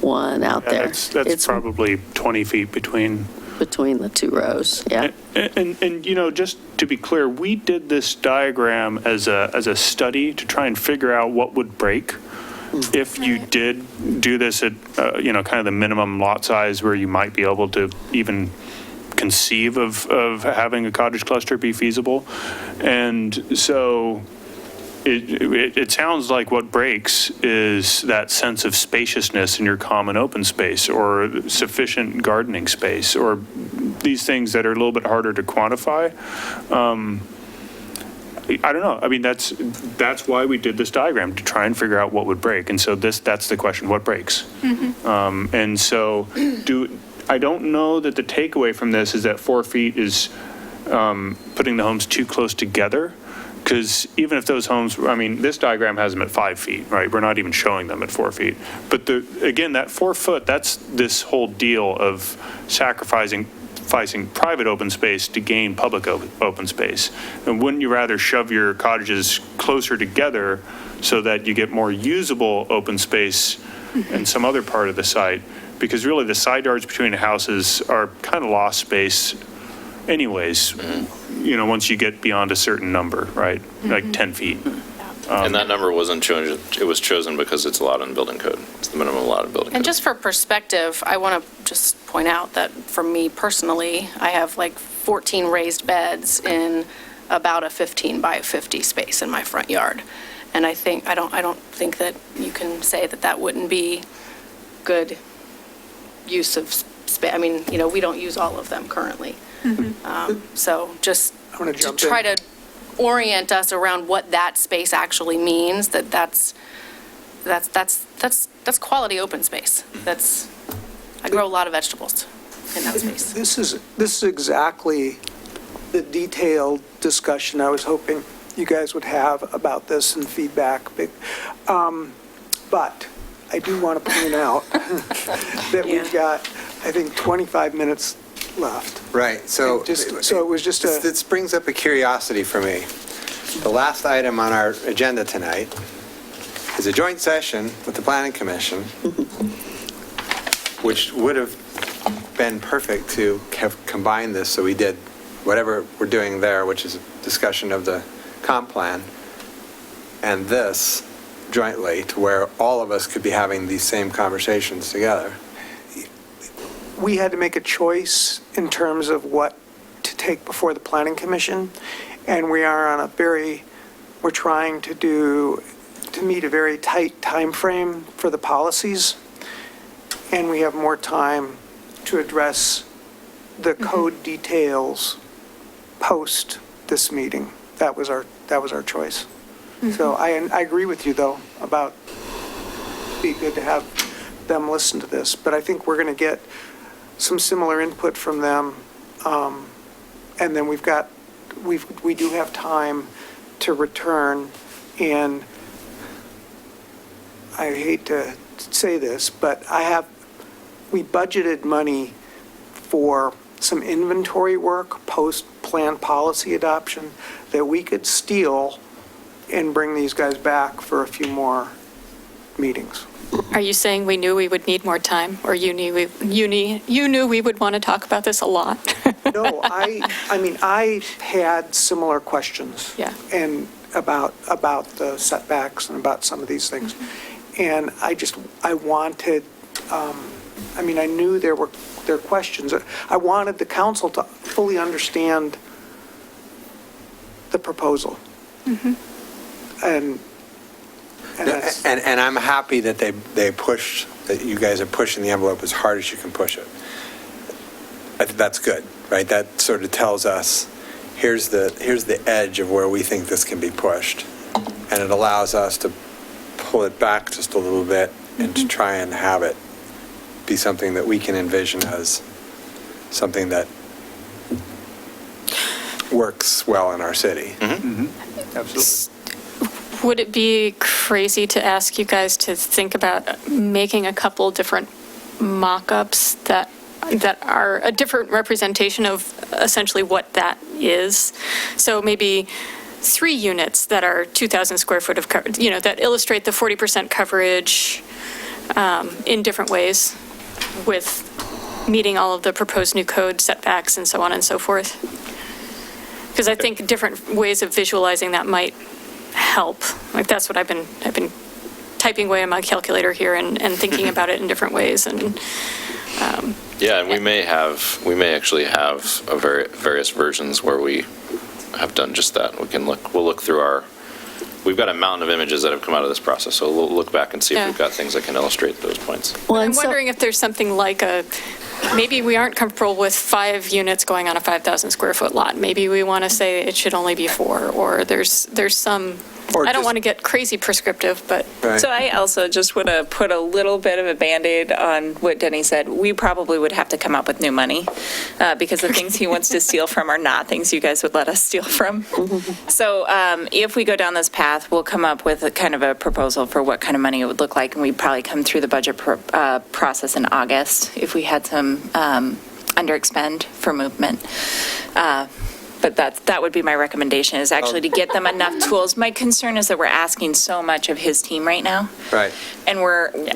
one out there. That's It's probably 20 feet between. between the two rows, yeah. And you know, just to be clear, we did this diagram as a study to try and figure out what would break if you did do this at, you know, kind of the minimum lot size where you might be able to even conceive of having a cottage cluster be feasible. And so it sounds like what breaks is that sense of spaciousness in your common open space or sufficient gardening space or these things that are a little bit harder to quantify. I don't know. I mean, that's why we did this diagram, to try and figure out what would break. And so that's the question, what breaks? And so I don't know that the takeaway from this is that 4 feet is putting the homes too close together. Because even if those homes, I mean, this diagram has them at 5 feet, right? We're not even showing them at 4 feet. But again, that 4 foot, that's this whole deal of sacrificing private open space to gain public open space. And wouldn't you rather shove your cottages closer together so that you get more usable open space in some other part of the site? Because really the side yards between the houses are kind of lost space anyways, you know, once you get beyond a certain number, right? Like 10 feet. And that number wasn't chosen, it was chosen because it's allowed in building code. It's the minimum allowed in building code. And just for perspective, I want to just point out that for me personally, I have like 14 raised beds in about a 15 by 50 space in my front yard. And I don't think that you can say that that wouldn't be good use of space. I mean, you know, we don't use all of them currently. So just I want to to jump try in. to orient us around what that space actually means, that's quality open space. I grow a lot of vegetables in that space. This is exactly the detailed discussion I was hoping you guys would have about this and feedback. But I do want to point out that we've got, I think, 25 minutes left. Right, so. So it was just a. This brings up a curiosity for me. The last item on our agenda tonight is a joint session with the Planning Commission, which would have been perfect to have combined this, so we did whatever we're doing there, which is a discussion of the comp plan, and this jointly, to where all of us could be having these same conversations together. We had to make a choice in terms of what to take before the Planning Commission, and we are on we're trying to meet a very tight time frame for the policies, and we have more time to address the code details post this meeting. That was our choice. So I agree with you, though, about it'd be good to have them listen to this, but I think we're going to get some similar input from them, and then we do have time to return, and I hate to say this, but we budgeted money for some inventory work post-plan policy adoption that we could steal and bring these guys back for a few more meetings. Are you saying we knew we would need more time, or you knew we would want to talk about this a lot? No, I mean, I had similar questions. Yeah. And about the setbacks and about some of these things. And I wanted, I mean, I knew there were questions. I wanted the council to fully understand the proposal. And I'm happy that that you guys are pushing the envelope as hard as you can push it. I think that's good, right? That sort of tells us, here's the edge of where we think this can be pushed. And it allows us to pull it back just a little bit and to try and have it be something that we can envision as something that works well in our city. absolutely. Would it be crazy to ask you guys to think about making a couple different mock-ups that are a different representation of essentially what that is? So maybe 3 units that are 2,000 square foot of coverage, that illustrate the 40% coverage in different ways with meeting all of the proposed new code setbacks and so on and so forth. Because I think different ways of visualizing that might help. Like that's what I've been typing away on my calculator here and thinking about it in different ways. And Yeah, and we may actually have various versions where we have done just that. We'll look through we've got a mountain of images that have come out of this process, so we'll look back and see if we've got things that can illustrate those points. Well, I'm and so- wondering if there's something like maybe we aren't comfortable with 5 units going on a 5,000 square foot lot. Maybe we want to say it should only be 4, or there's some, Or I don't just- want to get crazy prescriptive, but. Right. So I also just want to put a little bit of a Band-Aid on what Denny said. We probably would have to come up with new money because the things he wants to steal from are not things you guys would let us steal from. So if we go down this path, we'll come up with a kind of a proposal for what kind of money it would look like, and we'd probably come through the budget process in August if we had some under-expend for movement. But that would be my recommendation, is actually to get them enough tools. My concern is that we're asking so much of his team right now. Right. And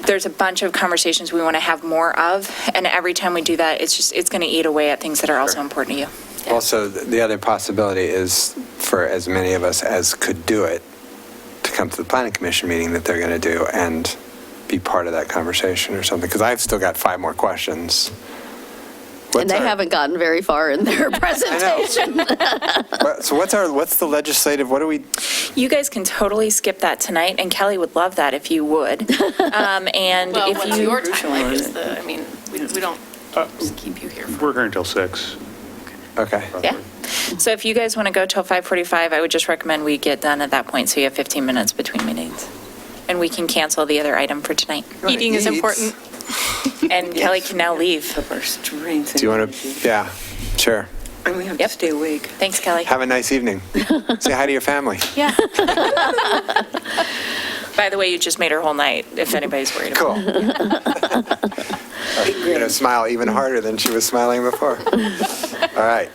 there's a bunch of conversations we want to have more of, and every time we do that, it's going to eat away at things that are also important to you. Also, the other possibility is for as many of us as could do it to come to the planning commission meeting that they're going to do and be part of that conversation or something, because I've still got 5 more questions. And they haven't gotten very far in their presentation. So what's the legislative, what do we? You guys can totally skip that tonight, and Kelly would love that if you would. And Well, if what's you, your time like we don't just keep you here for. We're here until 6. Okay. yeah. So if you guys want to go till 5:45, I would just recommend we get done at that point, so you have 15 minutes between meetings. And we can cancel the other item for tonight. Eating is Eat. important. And Kelly can now leave. Of our strength. Do you want to, yeah, sure. And we have Yep. to stay awake. Thanks, Kelly. Have a nice evening. Say hi to your family. Yeah. By the way, you just made her whole night, if anybody's worried about it. Cool. You're going to smile even harder than she was smiling before. All right.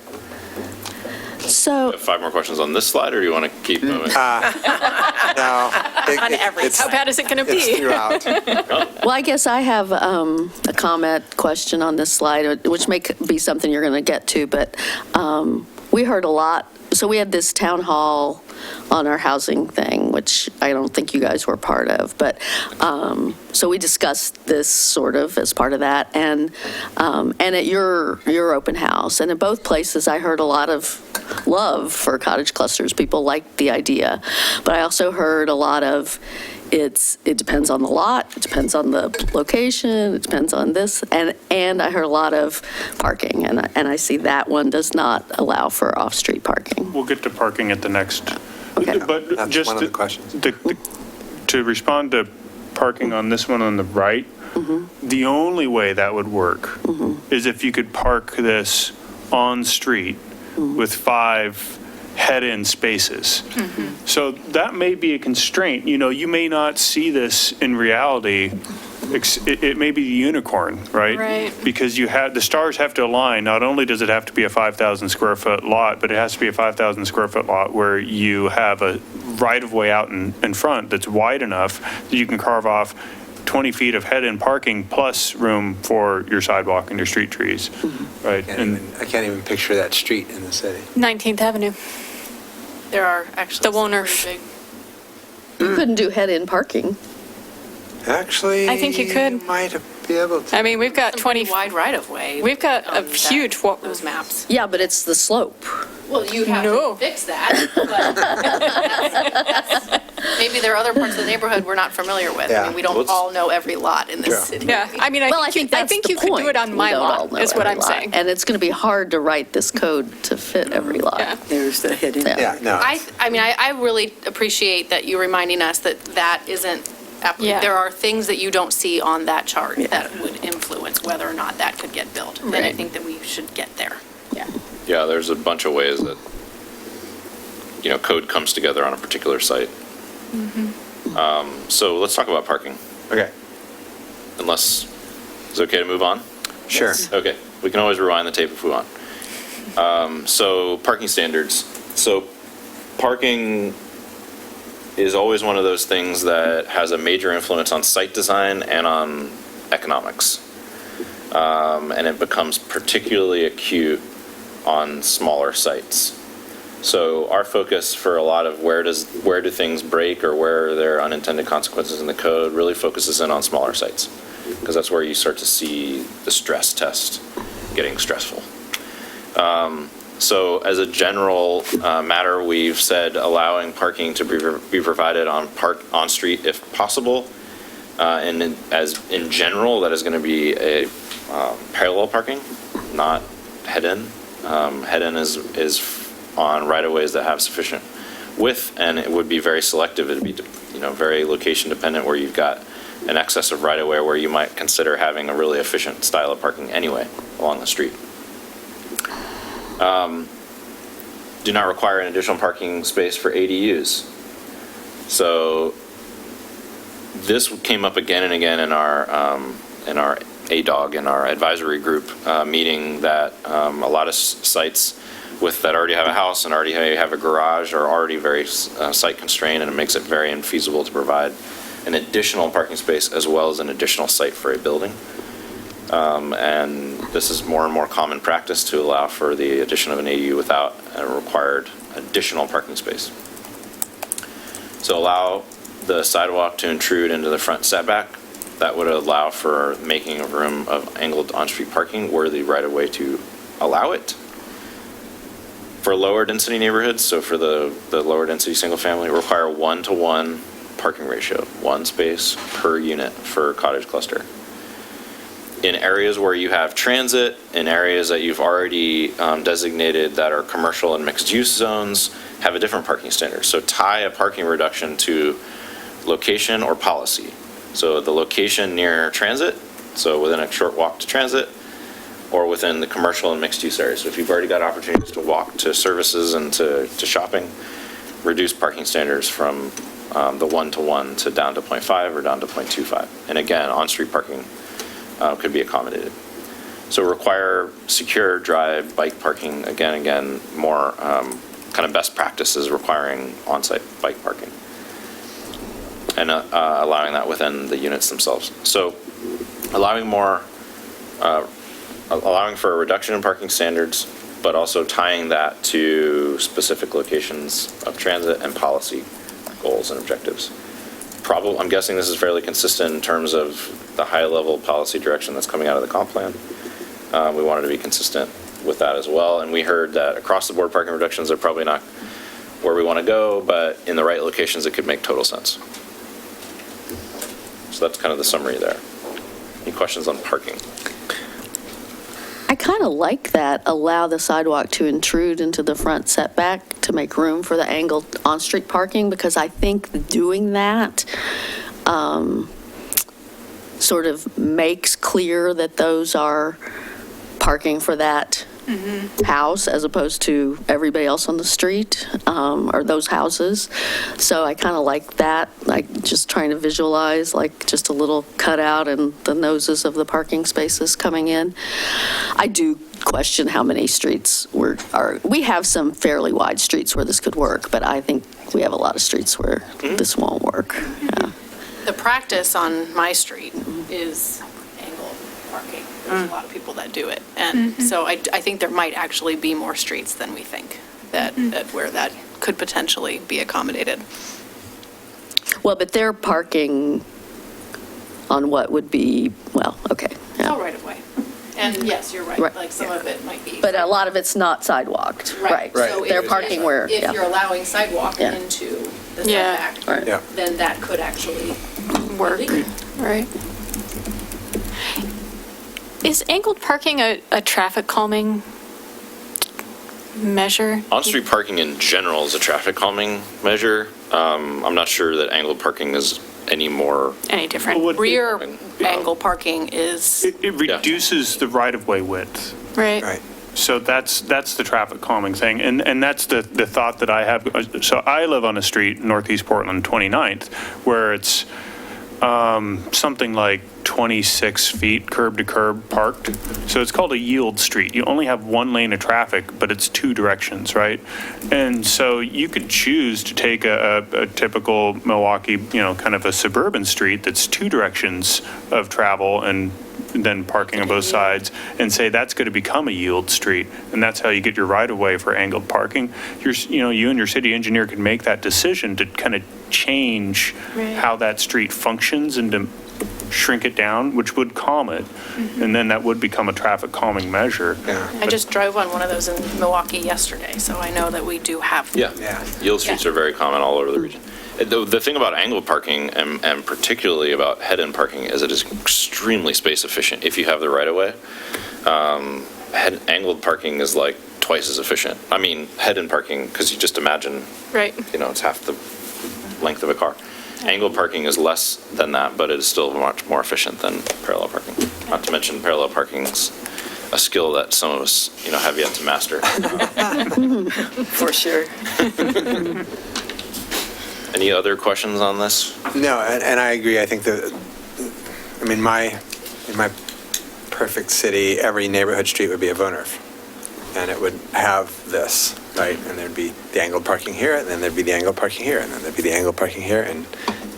So, 5 more questions on this slide, or do you want to keep moving? No. On everything. How bad is it going to It's be? throughout. well, I guess I have a comment question on this slide, which may be something you're going to get to, but we heard a lot. So we had this town hall on our housing thing, which I don't think you guys were part of, but so we discussed this sort of as part of that, and at your open house, and in both places I heard a lot of love for cottage clusters. People liked the idea, but I also heard a lot of it depends on the lot, it depends on the location, it depends on this, and I heard a lot of parking, and I see that one does not allow for off-street parking. We'll get to parking at the next. Okay. But That's just one of the questions. to respond to parking on this one on the right, the only way that would work is if you could park this on street with 5 head-in spaces. So that may be a constraint. You may not see this in reality. It may be the unicorn, right? Right. Because the stars have to align. Not only does it have to be a 5,000 square foot lot, but it has to be a 5,000 square foot lot where you have a right-of-way out in front that's wide enough that you can carve off 20 feet of head-in parking plus room for your sidewalk and your street trees, right? I can't even picture that street in the city. 19th Avenue. There are actually. The Woner. some pretty You couldn't do head-in parking. Actually, I think you could. might be able to. I mean, we've got Some pretty 20, wide right-of-way. we've got a on huge, those maps. Yeah, but it's the slope. Well, you have No. to fix that, but maybe there are other parts of the neighborhood we're not familiar with. Yeah. I mean, we don't all know every lot in True. this city. yeah, I mean, Well, I think that's you the could point. do it on We my don't all lot, know is what every I'm lot. saying. And it's going to be hard to write this code to fit every lot. Yeah. There's the hidden. Yeah, no. I really appreciate that you reminding us that isn't, Yeah. there are things that you don't see on that chart that would influence whether or not that could get built. And I Right. think that we should get there. Yeah, there's a bunch of ways that, code comes together on a particular site. So let's talk about parking, Okay, unless, is it okay to move on? sure. Okay, we can always rewind the tape if we want. So parking standards. So Parking is always one of those things that has a major influence on site design and on economics. And it becomes particularly acute on smaller sites. So our focus for a lot of where do things break or where there are unintended consequences in the code really focuses in on smaller sites, because that's where you start to see the stress test getting stressful. So as a general matter, we've said allowing parking to be provided on street if possible. And in general, that is going to be a parallel parking, not head-in. Head-in is on right-of-ways that have sufficient width, and it would be very selective. It'd be, very location dependent, where you've got an excess of right-of-way where you might consider having a really efficient style of parking anyway along the street. Do not require an additional parking space for ADUs. So this came up again and again in our ADOG, in our advisory group meeting, that a lot of sites that already have a house and already have a garage are already very site constrained, and it makes it very infeasible to provide an additional parking space as well as an additional site for a building. And this is more and more common practice to allow for the addition of an ADU without a required additional parking space. So allow the sidewalk to intrude into the front setback. That would allow for making a room of angled on-street parking were the right-of-way to allow it. For lower density neighborhoods, so for the lower density single family, require 1-to-1 parking ratio, one space per unit for cottage cluster. In areas where you have transit, in areas that you've already designated that are commercial and mixed use zones, have a different parking standard. So tie a parking reduction to location or policy. So the location near transit, so within a short walk to transit, or within the commercial and mixed use areas. So if you've already got opportunities to walk to services and to shopping, reduce parking standards from the 1-to-1 to down to 0.5 or down to 0.25. And again, on-street parking could be accommodated. So require secure drive bike parking, again, more kind of best practices requiring on-site bike parking, and allowing that within the units themselves. So allowing for a reduction in parking standards, but also tying that to specific locations of transit and policy goals and objectives. I'm guessing this is fairly consistent in terms of the high-level policy direction that's coming out of the comp plan. We wanted to be consistent with that as well, and we heard that across-the-board parking reductions are probably not where we want to go, but in the right locations, it could make total sense. So that's kind of the summary there. Any questions on parking? I kind of like that, allow the sidewalk to intrude into the front setback to make room for the angled on-street parking, because I think doing that sort of makes clear that those are parking for that house as opposed to everybody else on the street, or those houses. So I kind of like that, like just trying to visualize like just a little cutout and the noses of the parking spaces coming in. I do question how many streets we have some fairly wide streets where this could work, but I think we have a lot of streets where this won't work. Yeah. The practice on my street is angled parking. There's a lot of people that do it. And so I think there might actually be more streets than we think that where that could potentially be accommodated. Well, but they're parking on what would be, well, okay. It's all right of way. And yes, you're right. Right. Like some of it might be. But a lot of it's not sidewalked, right? So They're if- parking where, If yeah. you're allowing sidewalk Yeah. into the Yeah. setback, Right. Yeah. then that could actually Work, be legal. right? Is angled parking a traffic calming measure? On-street parking in general is a traffic calming measure. I'm not sure that angled parking is any more. Any different? Well, Rear angle parking is, It reduces the right-of-way width. Right. Right. So that's the traffic calming thing. And that's the thought that I have. So I live on a street, Northeast Portland, 29th, where it's something like 26 feet curb to curb parked. So it's called a yield street. You only have one lane of traffic, but it's two directions, right? And so you could choose to take a typical Milwaukee, kind of a suburban street that's two directions of travel and then parking on both sides, and say that's going to become a yield street, and that's how you get your right of way for angled parking. You and your city engineer could make that decision to kind of change how that street functions and to shrink it down, which would calm it, and then that would become a traffic calming measure. I just drove on one of those in Milwaukee yesterday, so I know that we do have them. Yeah. Yield streets are very common all over the region. The thing about angled parking, and particularly about head-in parking, is it is extremely space efficient if you have the right-of-way. Angled parking is like twice as efficient. I mean, head-in parking, because you just imagine, it's half the length of a car. Angled parking is less than that, but it is still much more efficient than parallel parking. Not to mention parallel parking's a skill that some of us, have yet to master. For sure. Any other questions on this? No, and I agree. I think in my perfect city, every neighborhood street would be a Wohnhof, and it would have this, right? And there'd be the angled parking here, and then there'd be the angled parking here, and then there'd be the angled parking here, and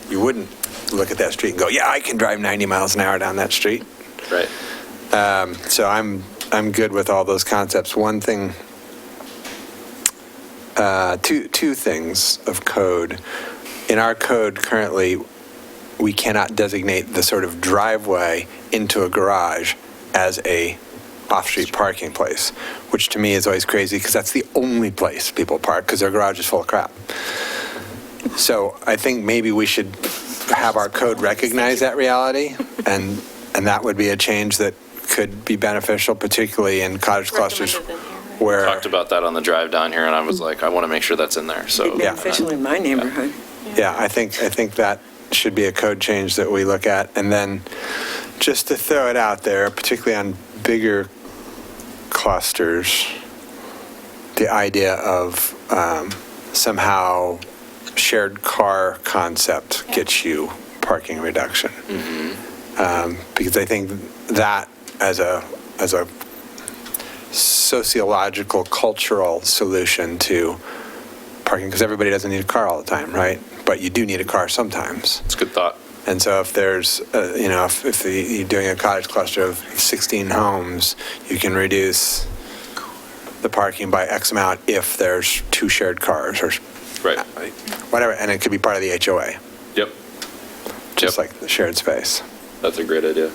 you wouldn't look at that street and go, yeah, I can drive 90 miles an hour down that street. Right. So I'm good with all those concepts. One thing, two things of code. In our code currently, we cannot designate the sort of driveway into a garage as a off-street parking place, which to me is always crazy because that's the only place people park because their garage is full of crap. So I think maybe we should have our code recognize that reality, and that would be a change that could be beneficial, particularly in cottage clusters where... Talked about that on the drive down here, and I was like, I want to make sure that's in there. So Beneficial in my neighborhood. Yeah, I think that should be a code change that we look at. And then just to throw it out there, particularly on bigger clusters, the idea of somehow shared car concept gets you parking reduction. Because I think that as a sociological, cultural solution to parking, because everybody doesn't need a car all the time, right? But you do need a car sometimes. it's a good thought. And so if there's, if you're doing a cottage cluster of 16 homes, you can reduce the parking by X amount if there's two shared cars or whatever, and it could be part of the HOA, Yep. just like the shared space. That's a great idea.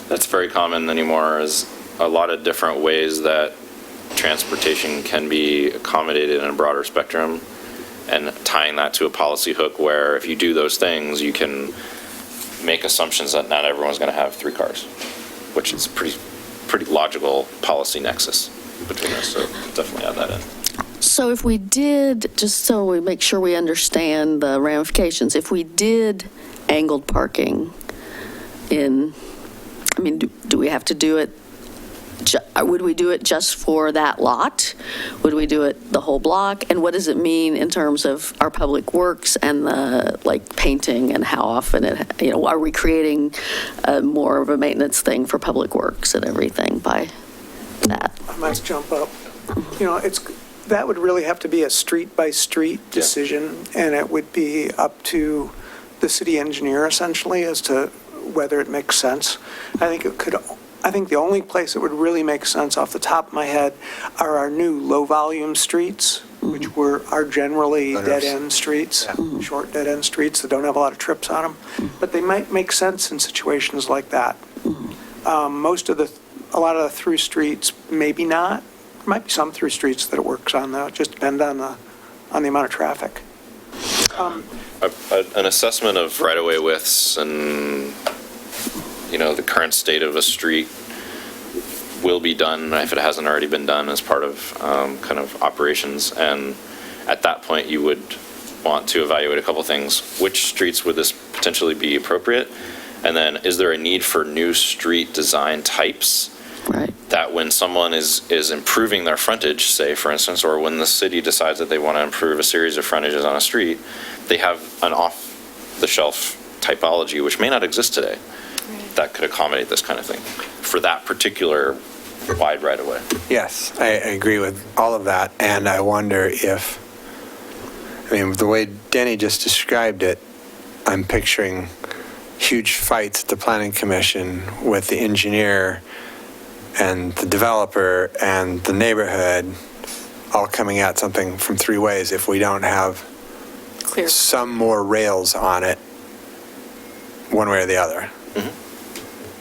That's very common anymore, is a lot of different ways that transportation can be accommodated in a broader spectrum, and tying that to a policy hook where if you do those things, you can make assumptions that not everyone's going to have three cars, which is pretty logical policy nexus between us. So definitely add that in. So if we did, just so we make sure we understand the ramifications, if we did angled parking do we have to do it, would we do it just for that lot? Would we do it the whole block? And what does it mean in terms of our public works and the painting, and how often are we creating more of a maintenance thing for public works and everything by that? I must jump up. That would really have to be a street-by-street decision, and it would be up to the city engineer essentially as to whether it makes sense. I think the only place that would really make sense off the top of my head are our new low-volume streets, which are generally dead-end streets, short dead-end streets that don't have a lot of trips on them. But they might make sense in situations like that. A lot of the through streets, maybe not. There might be some through streets that it works on, though. It just depends on the amount of traffic. An assessment of right-of-way widths and the current state of a street will be done, if it hasn't already been done, as part of kind of operations. And at that point, you would want to evaluate a couple things. Which streets would this potentially be appropriate? And then, is there a need for new street design types? Right. That when someone is improving their frontage, say, for instance, or when the city decides that they want to improve a series of frontages on a street, they have an off-the-shelf typology, which may not exist today, that could accommodate this kind of thing for that particular wide right-of-way. Yes, I agree with all of that, and I wonder if, the way Denny just described it, I'm picturing huge fights at the Planning Commission with the engineer and the developer and the neighborhood all coming at something from three ways if we don't have Clear. some more rails on it, one way or the other.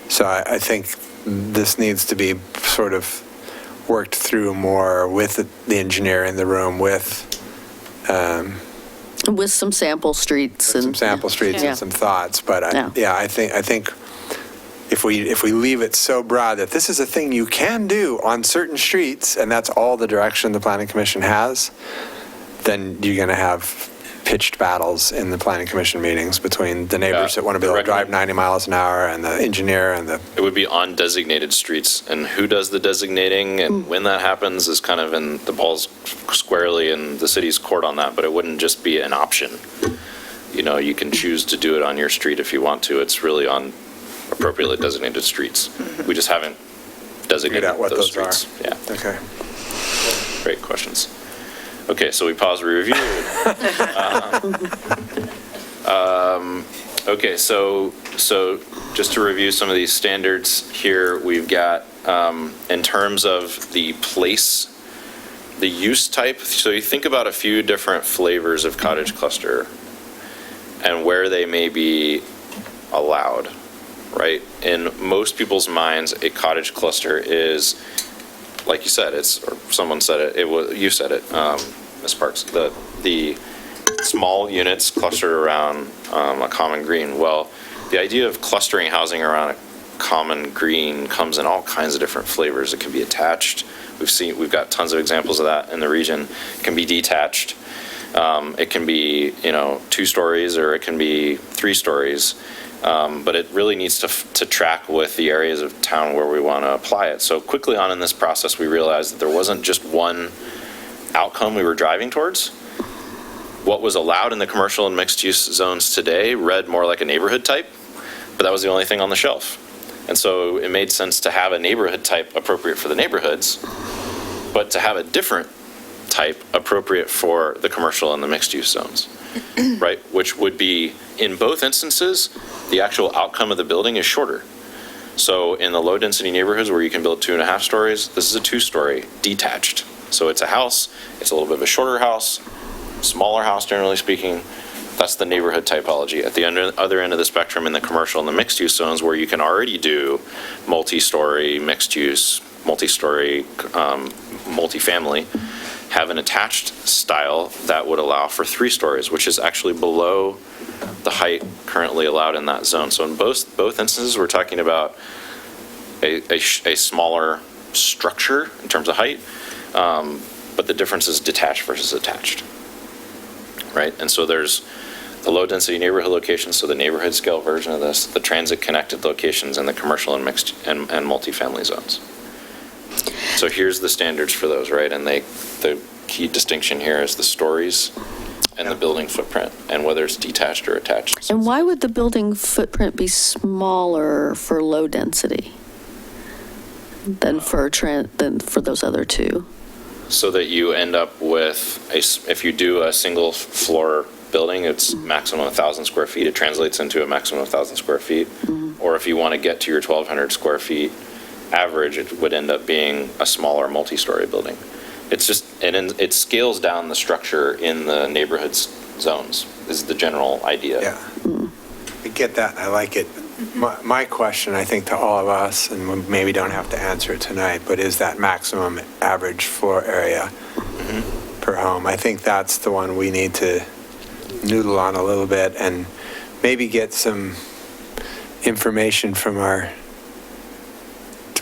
So I think this needs to be sort of worked through more with the engineer in the room, with some sample streets and. some sample streets Yeah. and some thoughts. But Yeah. I think if we leave it so broad that this is a thing you can do on certain streets, and that's all the direction the Planning Commission has, then you're going to have pitched battles in the Planning Commission meetings between the neighbors that want to be able to drive 90 miles an hour and the engineer and the. It would be on designated streets, and who does the designating and when that happens is kind of in the ball's squarely in the city's court on that, but it wouldn't just be an option. You can choose to do it on your street if you want to. It's really on appropriately designated streets. We just haven't designated Figured out what those those streets. Yeah, Okay. great questions. Okay, so we pause, we review. Okay, so just to review some of these standards here, we've got, in terms of the place, the use type, so you think about a few different flavors of cottage cluster and where they may be allowed, right? In most people's minds, a cottage cluster is, like you said, or someone said it, you said it, Ms. Parks, the small units clustered around a common green. Well, the idea of clustering housing around a common green comes in all kinds of different flavors. It can be attached. We've got tons of examples of that in the region. It can be detached. It can be, 2 stories, or it can be 3 stories. But it really needs to track with the areas of town where we want to apply it. So quickly on in this process, we realized that there wasn't just one outcome we were driving towards. What was allowed in the commercial and mixed-use zones today read more like a neighborhood type, but that was the only thing on the shelf. And so it made sense to have a neighborhood type appropriate for the neighborhoods, but to have a different type appropriate for the commercial and the mixed-use zones, right? Which would be, in both instances, the actual outcome of the building is shorter. So in the low-density neighborhoods where you can build 2.5 stories, this is a 2-story detached. So it's a house, it's a little bit of a shorter house, smaller house generally speaking. That's the neighborhood typology. At the other end of the spectrum in the commercial and the mixed-use zones where you can already do multi-story, mixed-use, multi-story, multifamily, have an attached style that would allow for 3 stories, which is actually below the height currently allowed in that zone. So in both instances, we're talking about a smaller structure in terms of height, but the difference is detached versus attached, right? And so there's the low-density neighborhood locations, so the neighborhood scale version of this, the transit-connected locations, and the commercial and mixed and multifamily zones. So here's the standards for those, right? And the key distinction here is the stories and the building footprint, and whether it's detached or attached. And why would the building footprint be smaller for low density than for those other two? So that you end up with, if you do a single floor building, it's maximum 1,000 square feet. It translates into a maximum of 1,000 square feet. Or if you want to get to your 1,200 square feet average, it would end up being a smaller multi-story building. It's just, it scales down the structure in the neighborhood zones, is the general idea. Yeah. I get that. I like it. My question, I think, to all of us, and we maybe don't have to answer it tonight, but is that maximum average floor area per home? I think that's the one we need to noodle on a little bit and maybe get some information from our,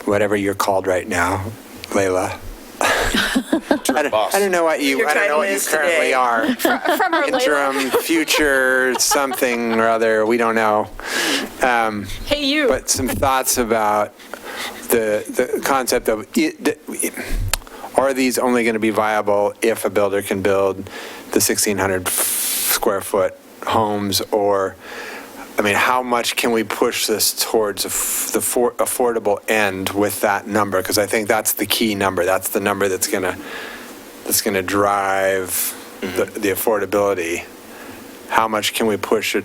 whatever you're called right now, Layla. I don't know what you currently are. From our Interim, future, something or other, we don't know. Hey, you. But some thoughts about the concept of, are these only going to be viable if a builder can build the 1,600 square foot homes, or I mean, how much can we push this towards the affordable end with that number? Because I think that's the key number. That's the number that's gonna drive the affordability. How much can we push it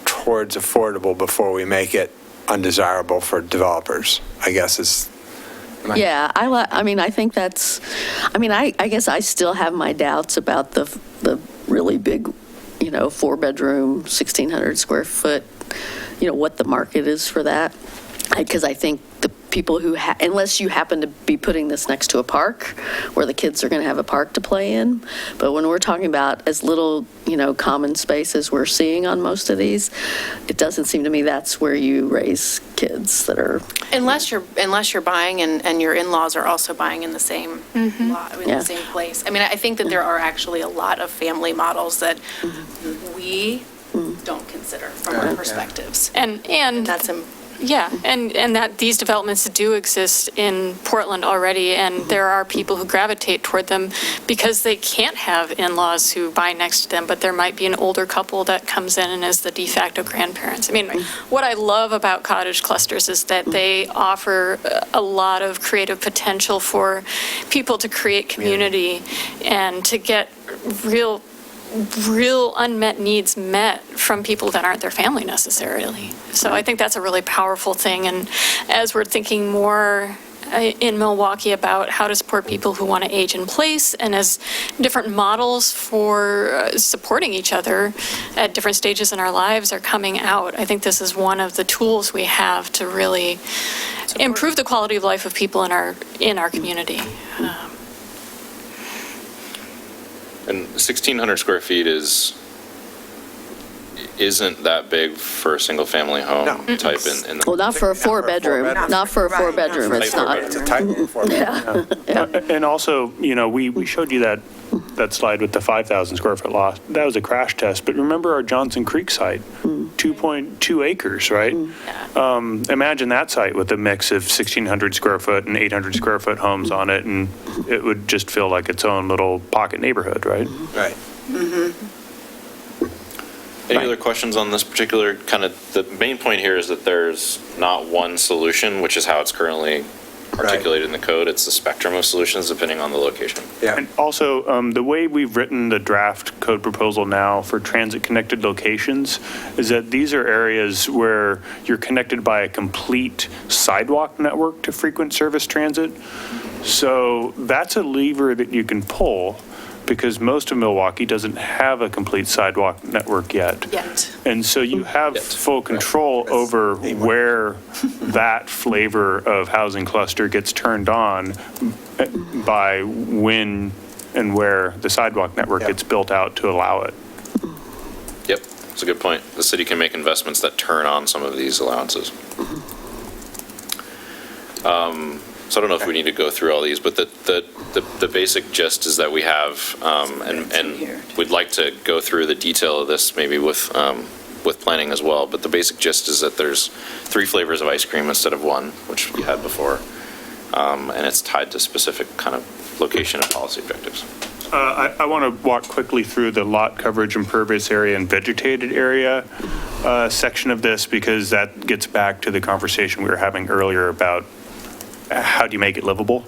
towards affordable before we make it undesirable for developers, I guess is. Yeah, I mean, I think that's, I mean, I guess I still have my doubts about the really big, 4-bedroom, 1,600 square foot, what the market is for that. Because I think the people who, unless you happen to be putting this next to a park where the kids are going to have a park to play in, but when we're talking about as little, common space as we're seeing on most of these, it doesn't seem to me that's where you raise kids that are. Unless you're buying and your in-laws are also buying in the same lot, in Yeah. the same place. I mean, I think that there are actually a lot of family models that we don't consider from our perspectives. And That's yeah, and that these developments do exist in Portland already, and there are people who gravitate toward them because they can't have in-laws who buy next to them, but there might be an older couple that comes in and is the de facto grandparents. I mean, what I love about cottage clusters is that they offer a lot of creative potential for people to create community and to get real unmet needs met from people that aren't their family necessarily. So I think that's a really powerful thing. And as we're thinking more in Milwaukee about how to support people who want to age in place, and as different models for supporting each other at different stages in our lives are coming out, I think this is one of the tools we have to really improve the quality of life of people in our community. And 1,600 square feet isn't that big for a single-family home type in the. Well, not for a 4-bedroom. Not for a 4-bedroom, it's not. It's a type of 4-bedroom. And also, we showed you that slide with the 5,000 square foot lot. That was a crash test, but remember our Johnson Creek site, 2.2 acres, right? Imagine that site with a mix of 1,600 square foot and 800 square foot homes on it, and it would just feel like its own little pocket neighborhood, right? Right. Any other questions on this particular the main point here is that there's not one solution, which is how it's currently articulated in the code. It's a spectrum of solutions depending on the location. Yeah. And also, the way we've written the draft code proposal now for transit-connected locations is that these are areas where you're connected by a complete sidewalk network to frequent service transit. So that's a lever that you can pull because most of Milwaukee doesn't have a complete sidewalk network yet. And so you have full control over where that flavor of housing cluster gets turned on by when and where the sidewalk network gets built out to allow it. Yep, that's a good point. The city can make investments that turn on some of these allowances. So I don't know if we need to go through all these, but the basic gist is that we have, and we'd like to go through the detail of this maybe with planning as well, but the basic gist is that there's 3 flavors of ice cream instead of 1, which we had before, and it's tied to specific kind of location and policy objectives. I want to walk quickly through the lot coverage, impervious area, and vegetated area section of this because that gets back to the conversation we were having earlier about how do you make it livable?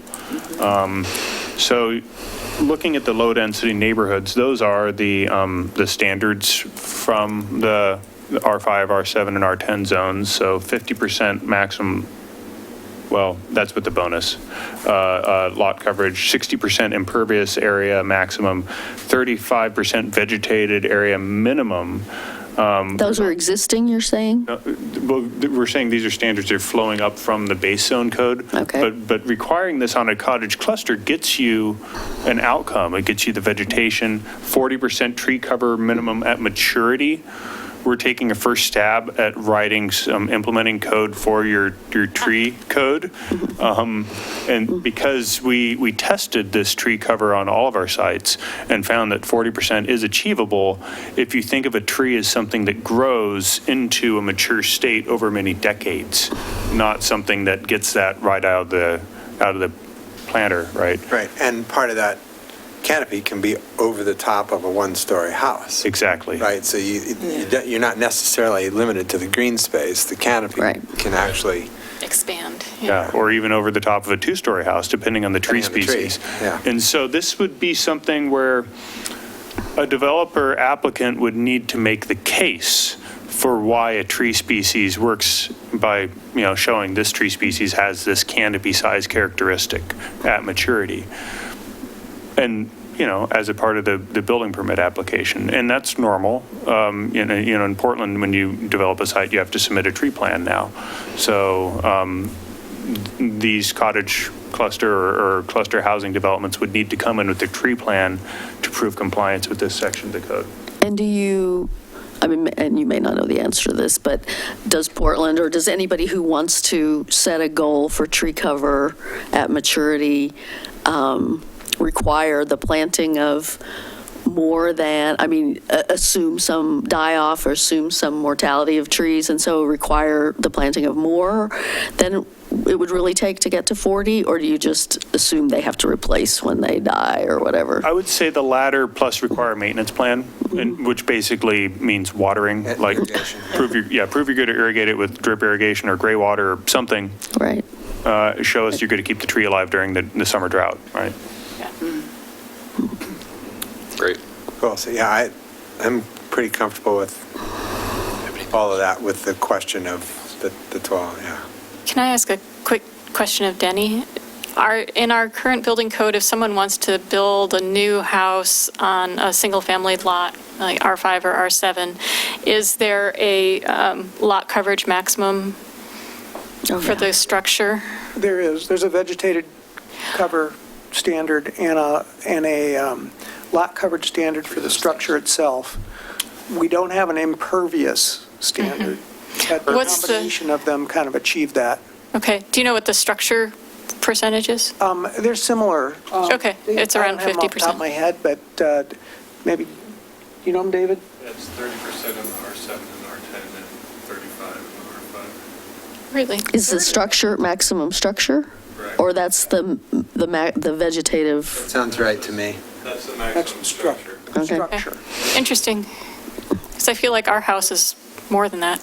So looking at the low-density neighborhoods, those are the standards from the R5, R7, and R10 zones. So 50% maximum, well, that's with the bonus, lot coverage, 60% impervious area maximum, 35% vegetated area minimum. Those are existing, you're saying? Well, we're saying these are standards that are flowing up from the base zone code. Okay. But requiring this on a cottage cluster gets you an outcome. It gets you the vegetation, 40% tree cover minimum at maturity. We're taking a first stab at writing some implementing code for your tree code. And because we tested this tree cover on all of our sites and found that 40% is achievable, if you think of a tree as something that grows into a mature state over many decades, not something that gets that right out of the planter, right? Right, and part of that canopy can be over the top of a one-story house. Exactly. Right, so you're not necessarily limited to the green space. The canopy Right. can actually, Expand. Yeah, or even over the top of a two-story house, depending on the tree Depending on the tree, species. yeah. And so this would be something where a developer applicant would need to make the case for why a tree species works by, showing this tree species has this canopy size characteristic at maturity. And, as a part of the building permit application. And that's normal. In Portland, when you develop a site, you have to submit a tree plan now. So these cottage cluster or cluster housing developments would need to come in with a tree plan to prove compliance with this section of the code. And and you may not know the answer to this, but does Portland, or does anybody who wants to set a goal for tree cover at maturity require the planting of more than, assume some die-off or assume some mortality of trees, and so require the planting of more than it would really take to get to 40? Or do you just assume they have to replace when they die or whatever? I would say the latter plus require a maintenance plan, which basically means watering, And like irrigation. prove you're going to irrigate it with drip irrigation or gray water or something. Right. Show us you're going to keep the tree alive during the summer drought, right? Great. cool, so yeah, I'm pretty comfortable with all of that with the question of the 12, yeah. Can I ask a quick question of Denny? In our current building code, if someone wants to build a new house on a single-family lot, like R5 or R7, is there a lot coverage maximum for the structure? There's a vegetated cover standard and a lot coverage standard for the structure itself. We don't have an impervious standard. But the What's the- combination of them kind of achieve that. Okay, do you know what the structure percentage is? They're similar. Okay, it's around I don't have them off the top of 50%. my head, but maybe, you know them, David? It's 30% in the R7 and R10 and 35 in the R5. Really? Is the structure maximum structure? Correct. Or that's the vegetative? Sounds right to me. That's the Maximum structure. Okay. Structure. Interesting. Because I feel like our house is more than that.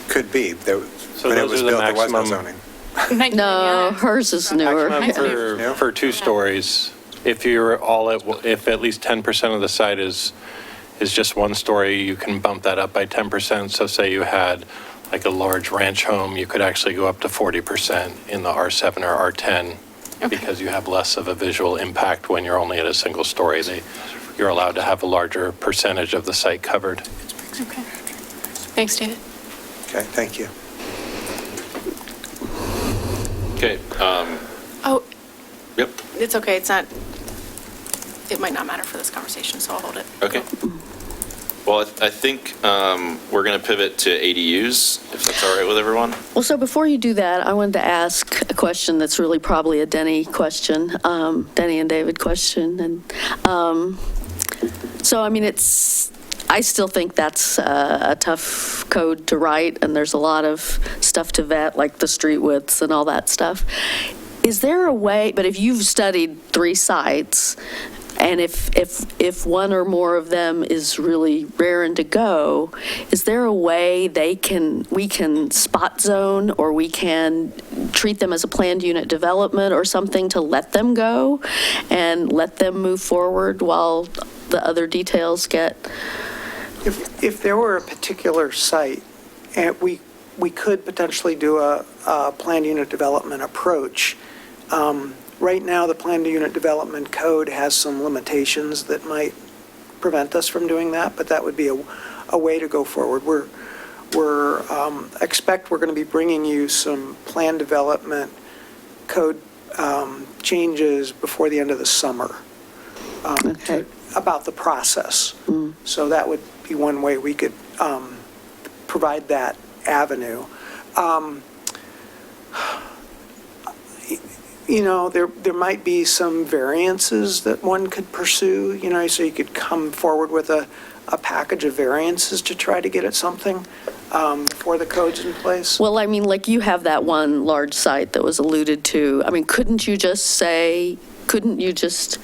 Could be. So When it those was are the built, there was no maximum- zoning. No, hers is newer. Maximum for two stories, if at least 10% of the site is just one story, you can bump that up by 10%. So say you had like a large ranch home, you could actually go up to 40% in the R7 or R10 because you have less of a visual impact when you're only at a single story. You're allowed to have a larger percentage of the site covered. Okay. Thanks, David. Okay, thank you. Okay. Oh, Yep. it's okay, it might not matter for this conversation, so I'll hold it. Okay. Well, I think we're going to pivot to ADUs, if that's all right with everyone. Well, so before you do that, I wanted to ask a question that's really probably a Denny question, Denny and David question. And so, I still think that's a tough code to write, and there's a lot of stuff to vet, like the street widths and all that stuff. Is there a way, but if you've studied 3 sites, and if one or more of them is really raring to go, is there a way we can spot zone, or we can treat them as a planned unit development or something to let them go and let them move forward while the other details get? If there were a particular site, and we could potentially do a planned unit development approach. Right now, the planned unit development code has some limitations that might prevent us from doing that, but that would be a way to go forward. Expect we're going to be bringing you some planned development code changes before the end of the summer Okay. about the process. So that would be one way we could provide that avenue. There might be some variances that one could pursue, so you could come forward with a package of variances to try to get at something before the code's in place. Well, like you have that one large site that was alluded to. Couldn't you just say, couldn't you just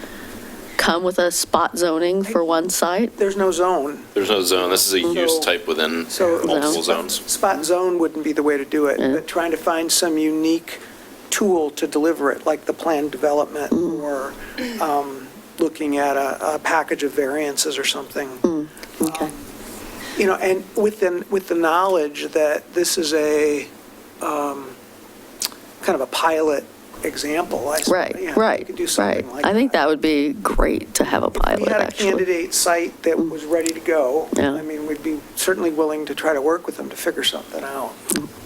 come with a spot zoning for one site? There's no zone. There's no zone. This is a use So- type within So multiple zones. spot zone wouldn't be the way to do it, Yeah. but trying to find some unique tool to deliver it, like the planned development or looking at a package of variances or something. Okay. You know, and with the knowledge that this is a kind of a pilot example, I Right, yeah, right, you could do right. something like that. I think that would be great to have a If we pilot, had a actually. candidate site that was ready to go, Yeah. I mean, we'd be certainly willing to try to work with them to figure something out.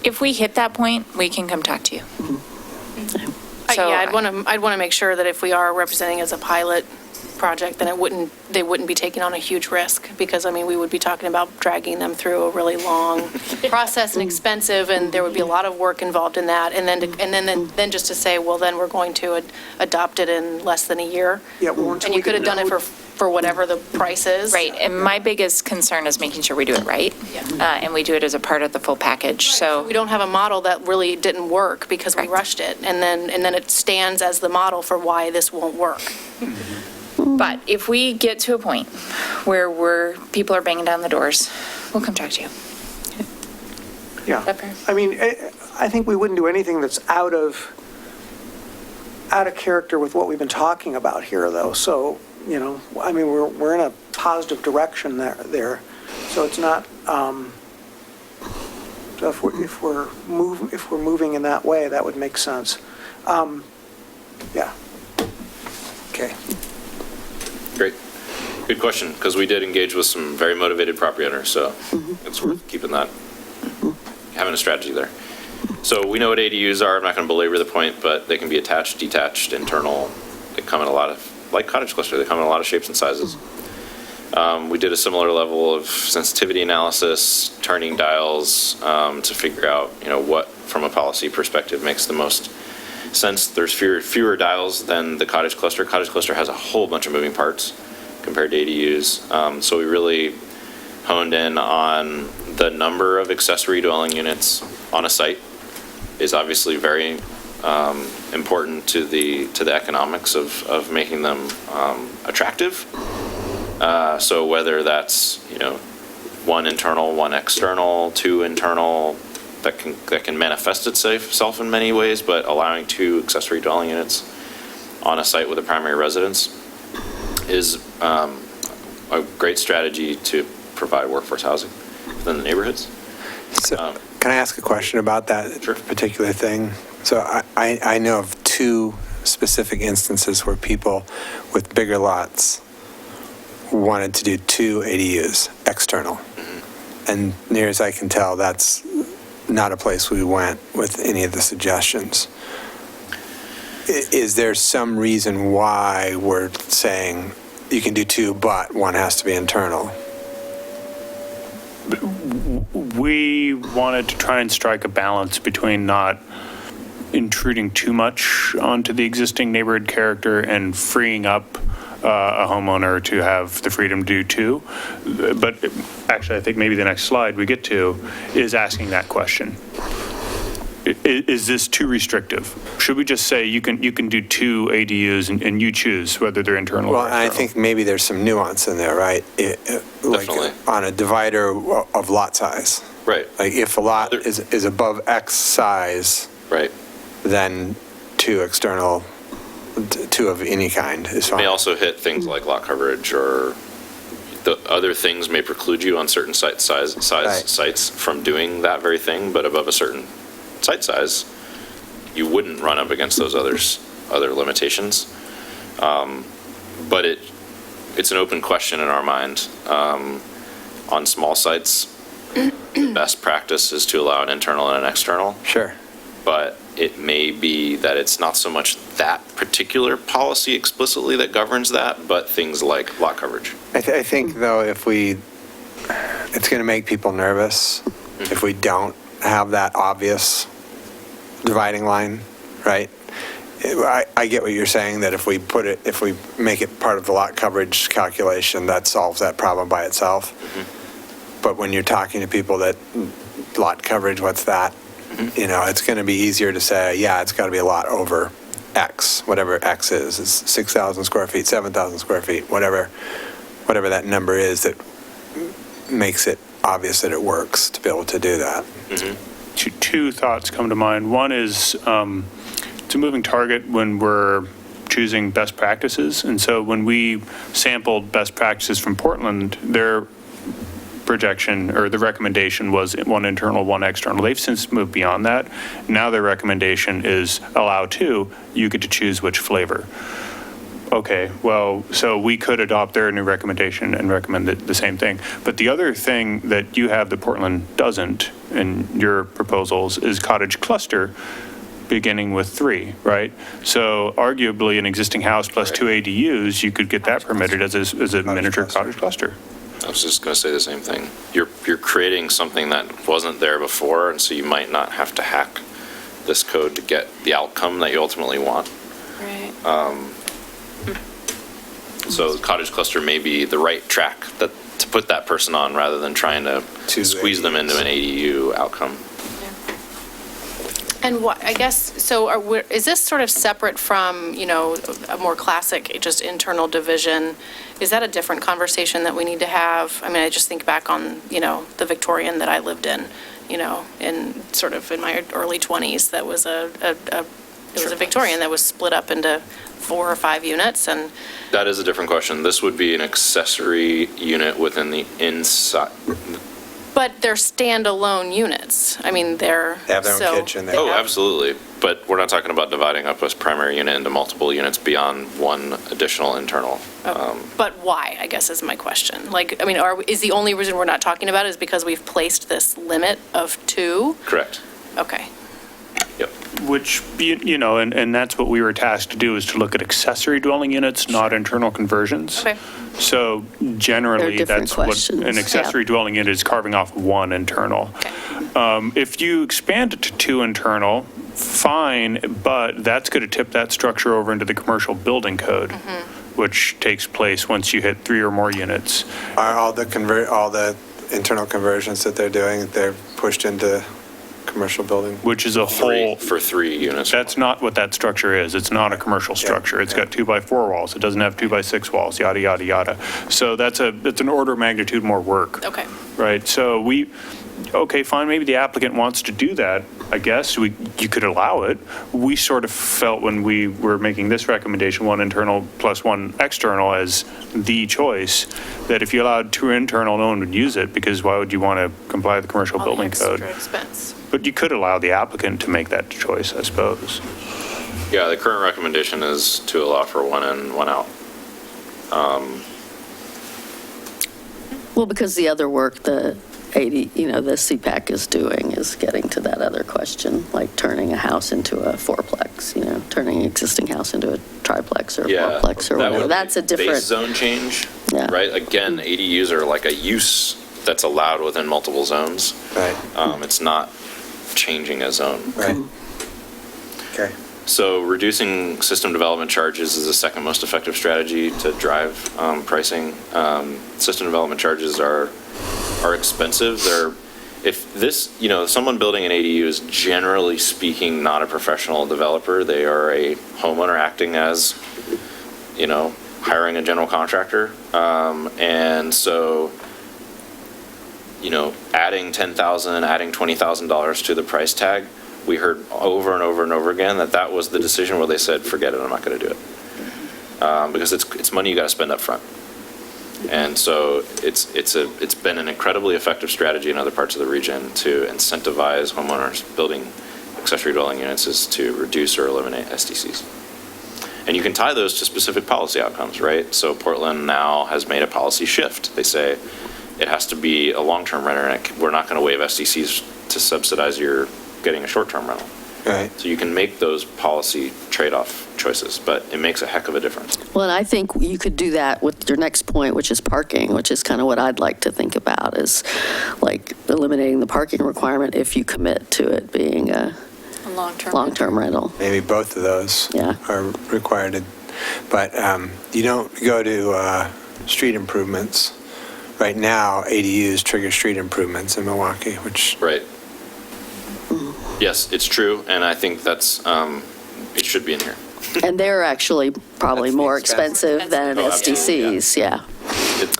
If we hit that point, we can come talk to you. So- Yeah, I'd want to make sure that if we are representing as a pilot project, then they wouldn't be taking on a huge risk, because, I mean, we would be talking about dragging them through a really long process and expensive, and there would be a lot of work involved in that, and then just to say, well, then we're going to adopt it in less than a year. Yeah, well, until And we you could have get done it know- for whatever the price is. Right, and my biggest concern is making sure we do it right, and we do it as a part of the full package, so. We don't have a model that really didn't work because we rushed it, and then it stands as the model for why this won't work. But if we get to a point where people are banging down the doors, we'll come talk to you. Yeah. that fair? I mean, I think we wouldn't do anything that's out of character with what we've been talking about here, though. So, you know, I mean, we're in a positive direction there. So it's not, so if we're moving in that way, that would make sense. Yeah. Okay. Great. Good question, because we did engage with some very motivated property owners, so it's worth keeping that, having a strategy there. So we know what ADUs are. I'm not going to belabor the point, but they can be attached, detached, internal. They come in a lot of, like cottage cluster, they come in a lot of shapes and sizes. We did a similar level of sensitivity analysis, turning dials to figure out, you know, what, from a policy perspective, makes the most sense. There's fewer dials than the cottage cluster. Cottage cluster has a whole bunch of moving parts compared to ADUs. So we really honed in on the number of accessory dwelling units on a site is obviously very important to the economics of making them attractive. So whether that's, you know, one internal, one external, two internal, that can manifest itself in many ways, but allowing 2 accessory dwelling units on a site with a primary residence is a great strategy to provide workforce housing within the neighborhoods. So, can I ask a question about that particular thing? So I know of 2 specific instances where people with bigger lots wanted to do 2 ADUs, external. And near as I can tell, that's not a place we went with any of the suggestions. Is there some reason why we're saying you can do 2, but one has to be internal? We wanted to try and strike a balance between not intruding too much onto the existing neighborhood character and freeing up a homeowner to have the freedom to do 2. But actually, I think maybe the next slide we get to is asking that question. Is this too restrictive? Should we just say you can do 2 ADUs and you choose whether they're internal or Well, external? I think maybe there's some nuance in there, right? Like Definitely. on a divider of lot size. Right. Like if a lot is above X size, Right. then 2 external, 2 of any kind is fine. May also hit things like lot coverage, or the other things may preclude you on certain sites from doing that very thing, but above a certain site size, you wouldn't run up against those other limitations. But it's an open question in our mind. On small sites, the best practice is to allow an internal and an external. Sure. But it may be that it's not so much that particular policy explicitly that governs that, but things like lot coverage. I think, though, it's going to make people nervous if we don't have that obvious dividing line, right? I get what you're saying, that if we make it part of the lot coverage calculation, that solves that problem by itself. But when you're talking to people that lot coverage, what's that? You know, it's going to be easier to say, yeah, it's got to be a lot over X, whatever X is, 6,000 square feet, 7,000 square feet, whatever that number is that makes it obvious that it works to be able to do that. Two thoughts come to mind. One is it's a moving target when we're choosing best practices. And so when we sampled best practices from Portland, their projection or the recommendation was one internal, one external. They've since moved beyond that. Now their recommendation is allow two, you get to choose which flavor. Okay, well, so we could adopt their new recommendation and recommend the same thing. But the other thing that you have that Portland doesn't in your proposals is cottage cluster beginning with 3, right? So arguably an existing house plus 2 ADUs, you could get that permitted as a miniature cottage cluster. I was just going to say the same thing. You're creating something that wasn't there before, and so you might not have to hack this code to get the outcome that you ultimately want. Right. So cottage cluster may be the right track to put that person on rather than trying to squeeze them into an ADU outcome. And what, I guess, so is this sort of separate from, a more classic, just internal division? Is that a different conversation that we need to have? I mean, I just think back on, the Victorian that I lived in, in sort of in my early 20s, that was it was a Victorian that was split up into 4 or 5 units, and That is a different question. This would be an accessory unit within the inside. but they're standalone units. I mean, They have their own kitchen. Oh, absolutely. But we're not talking about dividing up a primary unit into multiple units beyond one additional internal. But why, I guess, is my question. Like, I mean, is the only reason we're not talking about it is because we've placed this limit of 2? Correct. Okay. Yep. Which, and that's what we were tasked to do, is to look at accessory dwelling units, not internal conversions. Okay. So generally, They're different that's what questions, an accessory yeah. dwelling unit is, carving off 1 internal. Okay. If you expand it to 2 internal, fine, but that's going to tip that structure over into the commercial building code, which takes place once you hit 3 or more units. Are all the internal conversions that they're doing, they're pushed into commercial building? Which is a whole... For 3 units. That's not what that structure is. It's not a commercial structure. It's got 2x4 walls. It doesn't have 2x6 walls, yada, yada, yada. So that's an order of magnitude more work. Okay. Right? So okay, fine, maybe the applicant wants to do that, I guess. You could allow it. We sort of felt when we were making this recommendation, 1 internal plus 1 external as the choice, that if you allowed 2 internal, no one would use it, because why would you want to comply with the commercial All the building code? extra expense. But you could allow the applicant to make that choice, I suppose. Yeah, the current recommendation is to allow for 1 in, 1 out. Well, because the other work the CPAC is doing is getting to that other question, like turning a house into a fourplex, turning an existing house into a triplex or a fourplex or whatever. That's a different... Base zone change, Yeah. right? Again, ADUs are like a use that's allowed within multiple zones. Right. It's not changing a zone. Right. Okay. So reducing system development charges is the second most effective strategy to drive pricing. System development charges are expensive. Someone building an ADU is generally speaking not a professional developer. They are a homeowner acting as, hiring a general contractor. And so, adding $10,000, adding $20,000 to the price tag, we heard over and over and over again that was the decision where they said, forget it, I'm not going to do it. Because it's money you got to spend up front. And so it's been an incredibly effective strategy in other parts of the region to incentivize homeowners building accessory dwelling units, is to reduce or eliminate SDCs. And you can tie those to specific policy outcomes, right? So Portland now has made a policy shift. They say it has to be a long-term renter, and we're not going to waive SDCs to subsidize your getting a short-term rental. Right. So you can make those policy trade-off choices, but it makes a heck of a difference. Well, and I think you could do that with your next point, which is parking, which is kind of what I'd like to think about, is like eliminating the parking requirement if you commit to it being a long-term rental. Maybe both of those Yeah. are required. But you don't go to street improvements. Right now, ADUs trigger street improvements in Milwaukee, which... Right. Yes, it's true, and I think that's, it should be in here. And they're actually probably That's the more expensive. expensive than Oh, absolutely, SDCs, yeah.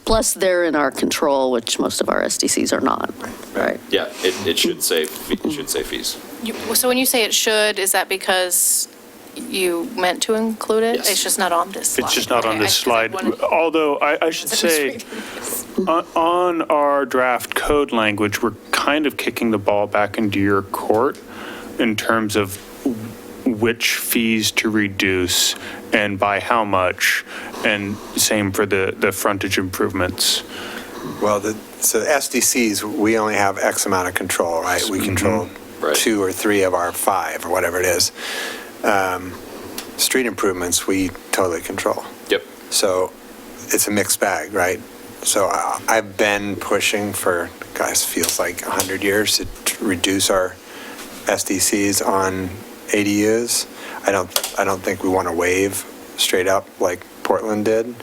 Plus, they're in our control, which most of our SDCs are not, right? Yeah, it should say fees. So when you say it should, is that because you meant to include it? Yes. It's just not on this slide? It's just not on Okay, this 'cause I slide. wanted- Although I should say, on our draft code language, we're kind of kicking the ball back into your court in terms of which fees to reduce and by how much, and same for the frontage improvements. Well, so SDCs, we only have X amount of control, right? We control Right. 2 or 3 of our 5, or whatever it is. Street improvements, we totally control. Yep. So it's a mixed bag, right? So I've been pushing for, guys, feels like 100 years to reduce our SDCs on ADUs. I don't think we want to waive straight up like Portland did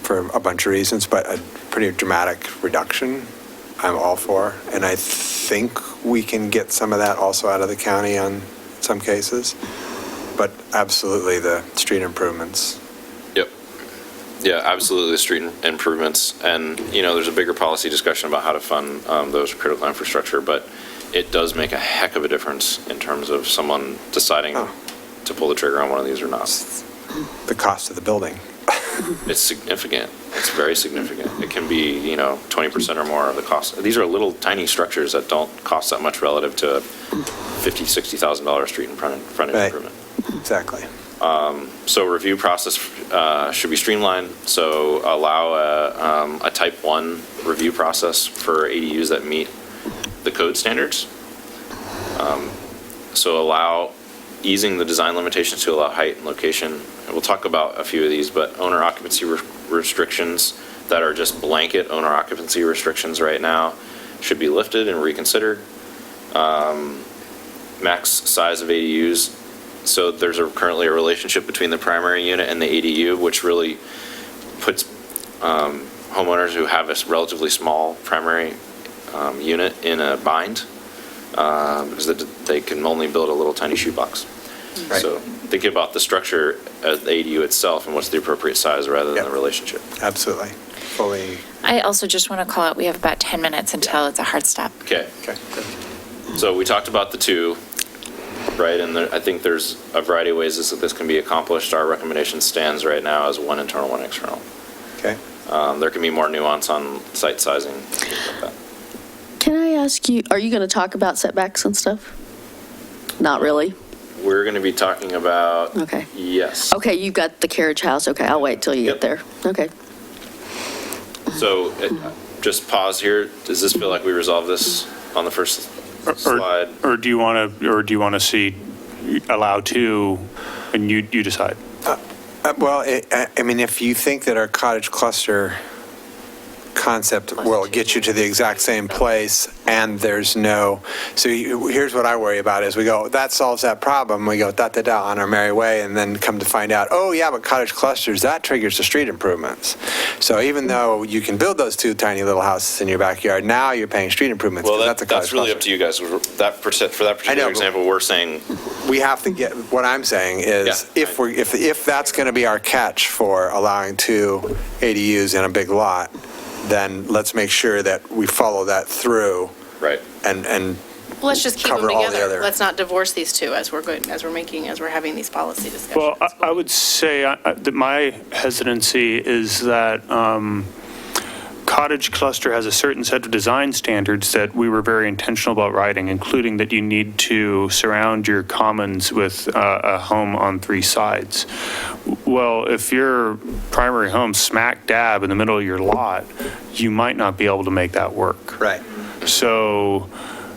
for a bunch of reasons, but a pretty dramatic reduction I'm all for. And I think we can get some of that also out of the county on some cases. But absolutely the street improvements. Yep. Yeah, absolutely, the street improvements. And, there's a bigger policy discussion about how to fund those critical infrastructure, but it does make a heck of a difference in terms of someone deciding to pull the trigger on one of these or not. The cost of the building. It's significant. It's very significant. It can be, 20% or more of the cost. These are little tiny structures that don't cost that much relative to a $50,000, $60,000 street and frontage Right. improvement. Exactly. So review process should be streamlined. So allow a type 1 review process for ADUs that meet the code standards. So allow easing the design limitations to allow height and location. And we'll talk about a few of these, but owner occupancy restrictions that are just blanket owner occupancy restrictions right now should be lifted and reconsidered. Max size of ADUs. So there's currently a relationship between the primary unit and the ADU, which really puts homeowners who have a relatively small primary unit in a bind because they can only build a little tiny shoebox. Right. So think about the structure of the ADU itself and what's the appropriate size rather than the relationship. Absolutely. Fully. I also just want to call out, we have about 10 minutes until it's a hard stop. Okay. Okay. So we talked about the 2, right? And I think there's a variety of ways that this can be accomplished. Our recommendation stands right now as 1 internal, 1 external. Okay. There can be more nuance on site sizing, things like that. Can I ask you, are you going to talk about setbacks and stuff? Not really? We're going to be talking about, Okay. yes. Okay, you've got the carriage house. Okay, I'll wait till you Yep. get there. Okay. So just pause here. Does this feel like we resolved this on the first slide? Or do you want to see allow 2 and you decide? Well, I mean, if you think that our cottage cluster concept will get you to the exact same place and there's no, so here's what I worry about is we go, that solves that problem. We go da-da-da on our merry way and then come to find out, oh yeah, but cottage clusters, that triggers the street improvements. So even though you can build those 2 tiny little houses in your backyard, now you're paying street improvements. Well, that's a cottage that's really up cluster. to you guys. For that particular but- example, we're saying, We have to get, what I'm saying is, Yeah. if that's going to be our catch for allowing 2 ADUs in a big lot, then let's make sure that we follow that through right. and Well, let's just keep them cover all the together. other- Let's not divorce these 2 as we're having these policy discussions. Well, I would say that my hesitancy is that cottage cluster has a certain set of design standards that we were very intentional about writing, including that you need to surround your commons with a home on 3 sides. Well, if your primary home's smack dab in the middle of your lot, you might not be able to make that work. right. So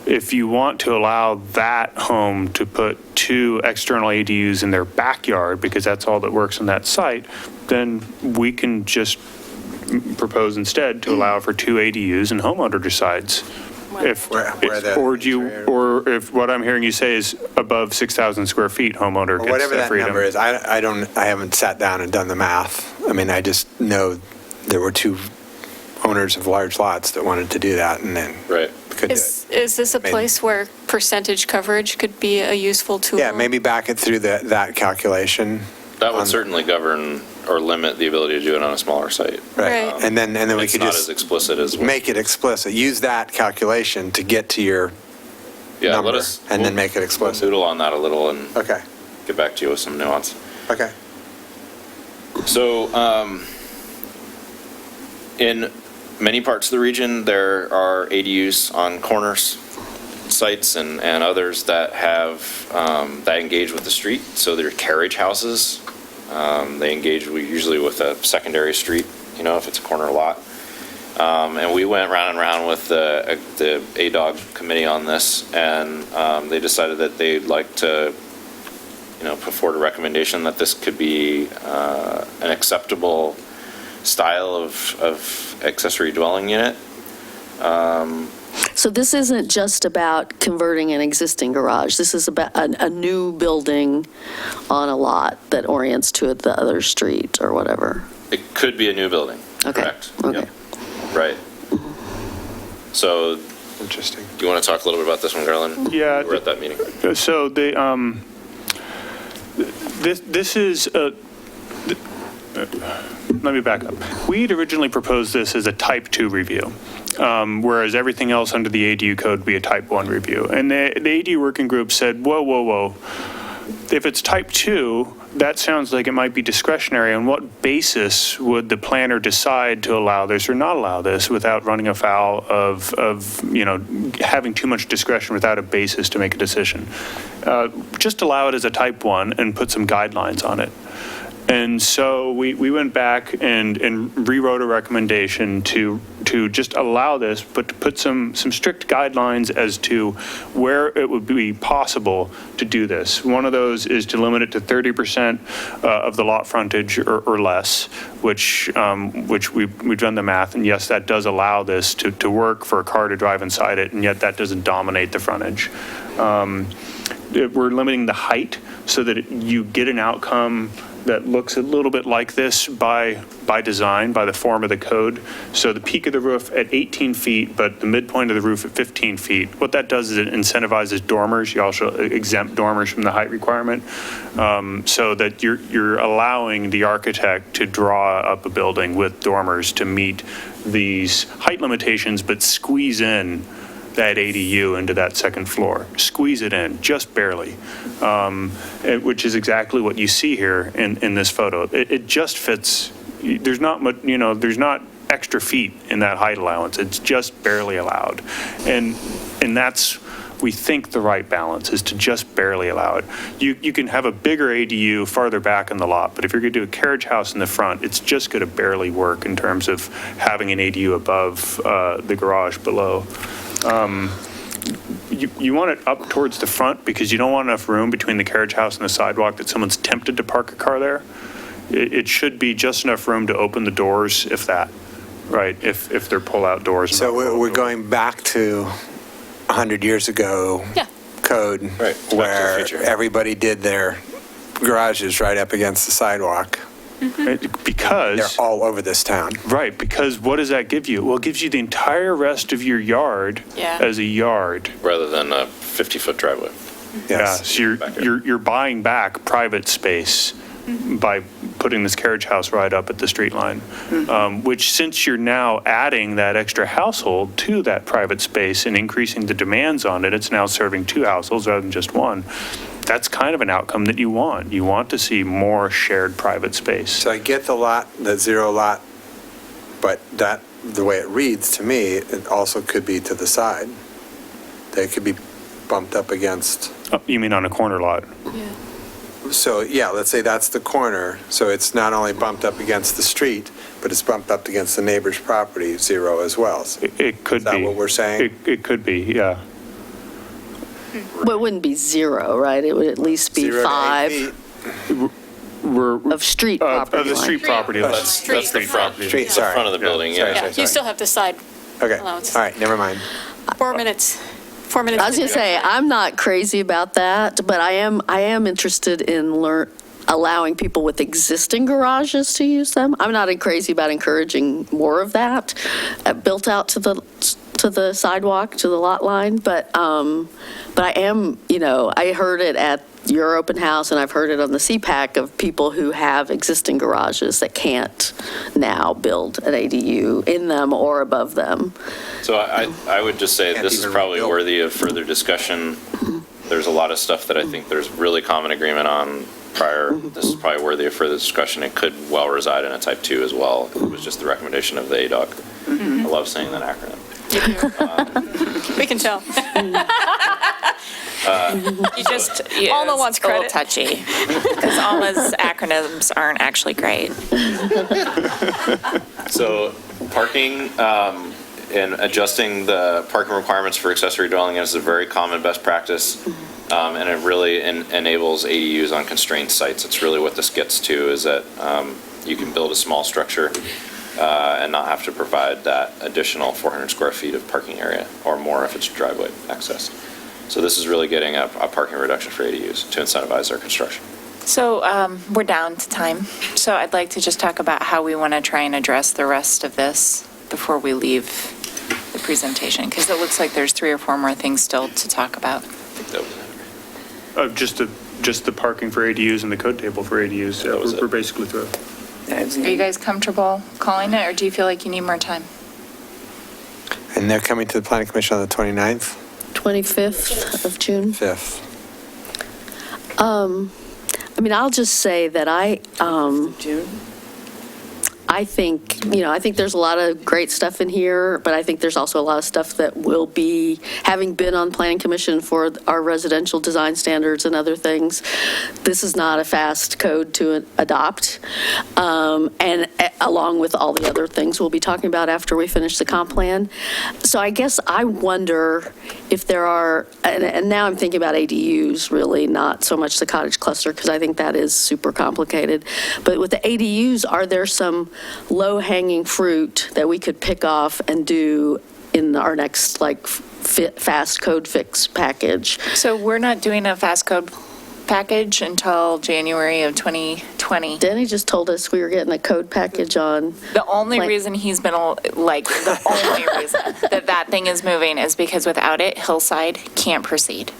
if you want to allow that home to put 2 external ADUs in their backyard, because that's all that works on that site, then we can just propose instead to allow for 2 ADUs and homeowner decides. If, or if what I'm hearing you say is above 6,000 square feet, homeowner gets Whatever that that freedom. number is, I haven't sat down and done the math. I mean, I just know there were 2 owners of large lots that wanted to do that and then Right. could do it. Is this a Maybe. place where percentage coverage could be a useful tool. Yeah, maybe back it through that calculation. That would certainly govern or limit the ability to do it on a smaller site. Right. And then we It's could not as just explicit as. make it explicit. Use that calculation to get to your Yeah, number, let us. and then we'll- make it explicit. We'll noodle on that a little and Okay, get back to you with some nuance. okay. So, in many parts of the region, there are ADUs on corners, sites, and others that have, that engage with the street. So they're carriage houses. They engage usually with a secondary street, if it's a corner lot. And we went round and round with the ADOG committee on this, and they decided that they'd like to, put forward a recommendation that this could be an acceptable style of accessory dwelling unit. So this isn't just about converting an existing garage. This is about a new building on a lot that orients to the other street or whatever. It could be a new building. Okay. Correct. Okay. Yep. Right. So, Interesting. do you want to talk a little bit about this one, Garland? Yeah. We were at that meeting. So this is let me back up. We'd originally proposed this as a type 2 review, whereas everything else under the ADU code would be a type 1 review. And the ADU working group said, whoa. If it's type 2, that sounds like it might be discretionary. On what basis would the planner decide to allow this or not allow this without running afoul of having too much discretion without a basis to make a decision? Just allow it as a type 1 and put some guidelines on it. And so we went back and rewrote a recommendation to just allow this, but to put some strict guidelines as to where it would be possible to do this. One of those is to limit it to 30% of the lot frontage or less, which we've done the math, and yes, that does allow this to work for a car to drive inside it, and yet that doesn't dominate the frontage. We're limiting the height so that you get an outcome that looks a little bit like this by design, by the form of the code. So the peak of the roof at 18 feet, but the midpoint of the roof at 15 feet. What that does is it incentivizes dormers. You also exempt dormers from the height requirement, so that you're allowing the architect to draw up a building with dormers to meet these height limitations, but squeeze in that ADU into that second floor. Squeeze it in, just barely, which is exactly what you see here in this photo. It just fits. There's not much, there's not extra feet in that height allowance. It's just barely allowed. And that's, we think, the right balance is to just barely allow it. You can have a bigger ADU farther back in the lot, but if you're going to do a carriage house in the front, it's just going to barely work in terms of having an ADU above the garage below. You want it up towards the front because you don't want enough room between the carriage house and the sidewalk that someone's tempted to park a car there. It should be just enough room to open the doors, if that, right? If they're pull-out doors. So we're going back to 100 years ago code, Right. where Back to the future. everybody did their garages right up against the sidewalk. Because They're all over this town. right, because what does that give you? Well, it gives you the entire rest of your yard as a yard. Rather than a 50-foot driveway. Yeah, Yes. so you're buying back private space by putting this carriage house right up at the street line, which, since you're now adding that extra household to that private space and increasing the demands on it, it's now serving 2 households rather than just 1. That's kind of an outcome that you want. You want to see more shared private space. So I get the zero lot, but the way it reads to me, it also could be to the side. They could be bumped up against. Oh, you mean on a corner lot? So, yeah, let's say that's the corner, so it's not only bumped up against the street, but it's bumped up against the neighbor's property, 0 as well. So It could be. is that what we're saying? It could be, yeah. Well, it wouldn't be 0, right? It would at least be 0 to 8 5 feet. of street property Of the line. street property line. That's the front. Street, The sorry. front of the building, Sorry, yeah. sorry, You sorry. still have the side Okay, allowance. all right, never mind. 4 minutes. 4 minutes. I was going to say, I'm not crazy about that, but I am interested in allowing people with existing garages to use them. I'm not crazy about encouraging more of that built out to to the sidewalk, to the lot line, but I am, I heard it at your open house, and I've heard it on the CPAC of people who have existing garages that can't now build an ADU in them or above them. So I would just say Can't this is even probably rebuild. worthy of further discussion. There's a lot of stuff that I think there's really common agreement on prior. This is probably worthy of further discussion. It could well reside in a type 2 as well. It was just the recommendation of the ADOC. I love saying that acronym. We can tell. Alma wants A little credit. touchy, because Alma's acronyms aren't actually great. So parking and adjusting the parking requirements for accessory dwelling units is a very common best practice. And it really enables ADUs on constrained sites. It's really what this gets to, is that you can build a small structure and not have to provide that additional 400 square feet of parking area or more if it's driveway access. So this is really getting a parking reduction for ADUs to incentivize their construction. So we're down to time. So I'd like to just talk about how we want to try and address the rest of this before we leave the presentation, because it looks like there's 3 or 4 more things still to talk about. I think that was Just the parking for ADUs and the code table for ADUs, That was it. we're basically through. Are you guys comfortable calling it, or do you feel like you need more time? And they're coming to the planning commission on the 29th, 25th of June. 5th. I'll just say that June? I think there's a lot of great stuff in here, but I think there's also a lot of stuff that will be, having been on Planning Commission for our residential design standards and other things, this is not a fast code to adopt. And along with all the other things we'll be talking about after we finish the comp plan. So I guess I wonder if there are, and now I'm thinking about ADUs really, not so much the cottage cluster, because I think that is super complicated. But with the ADUs, are there some low-hanging fruit that we could pick off and do in our next, fast code fix package? So we're not doing a fast code package until January of 2020. Danny just told us we were getting a code package on. The only reason he's been, the only reason that thing is moving is because without it, Hillside can't proceed.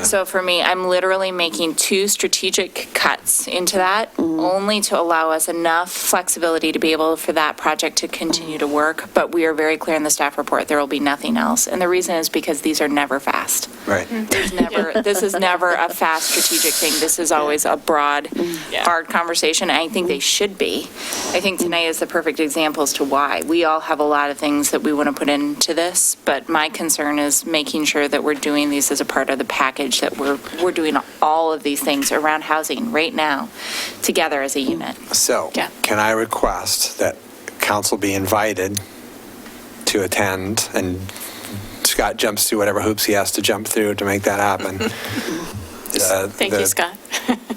So for me, I'm literally making 2 strategic cuts into that, only to allow us enough flexibility to be able for that project to continue to work. But we are very clear in the staff report, there will be nothing else. And the reason is because these are never fast. Right. This is never a fast strategic thing. This is always a broad, hard conversation. I think they should be. I think tonight is the perfect example as to why. We all have a lot of things that we want to put into this, but my concern is making sure that we're doing these as a part of the package, that we're doing all of these things around housing right now together as a unit. So, can I request that council be invited to attend, and Scott jumps through whatever hoops he has to jump through to make that happen? Thank you, Scott.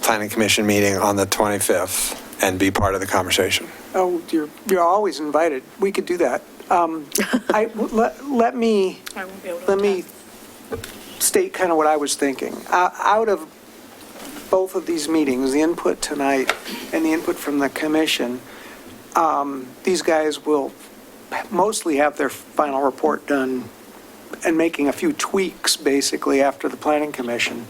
Planning commission meeting on the 25th and be part of the conversation. Oh, you're always invited. We could do that. Let me state kind of what I was thinking. Out of both of these meetings, the input tonight and the input from the commission, these guys will mostly have their final report done and making a few tweaks, basically, after the planning commission.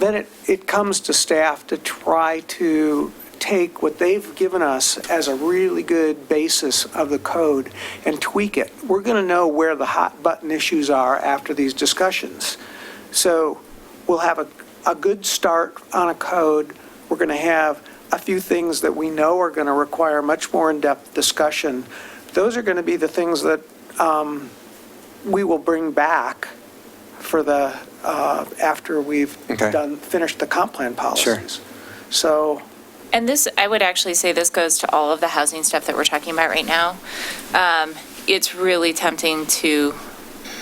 Then it comes to staff to try to take what they've given us as a really good basis of the code and tweak it. We're going to know where the hot button issues are after these discussions. So we'll have a good start on a code. We're going to have a few things that we know are going to require much more in-depth discussion. Those are going to be the things that we will bring back for the after we've finished the comp plan policies. Sure. So. And this, I would actually say this goes to all of the housing stuff that we're talking about right now. It's really tempting to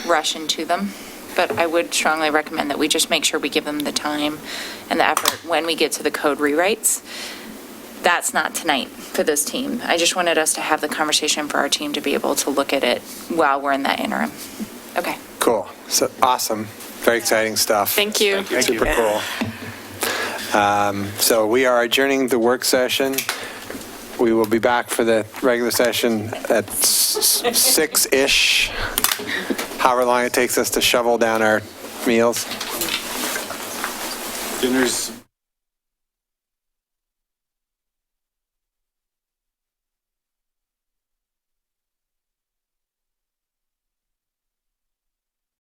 rush into them, but I would strongly recommend that we just make sure we give them the time and the effort when we get to the code rewrites. That's not tonight for this team. I just wanted us to have the conversation for our team to be able to look at it while we're in that interim. Okay. Cool. So awesome. Very exciting stuff. Thank you. Super cool. So we are adjourning the work session. we will be back for the regular session at 6-ish, however long it takes us to shovel down our meals. Dinner's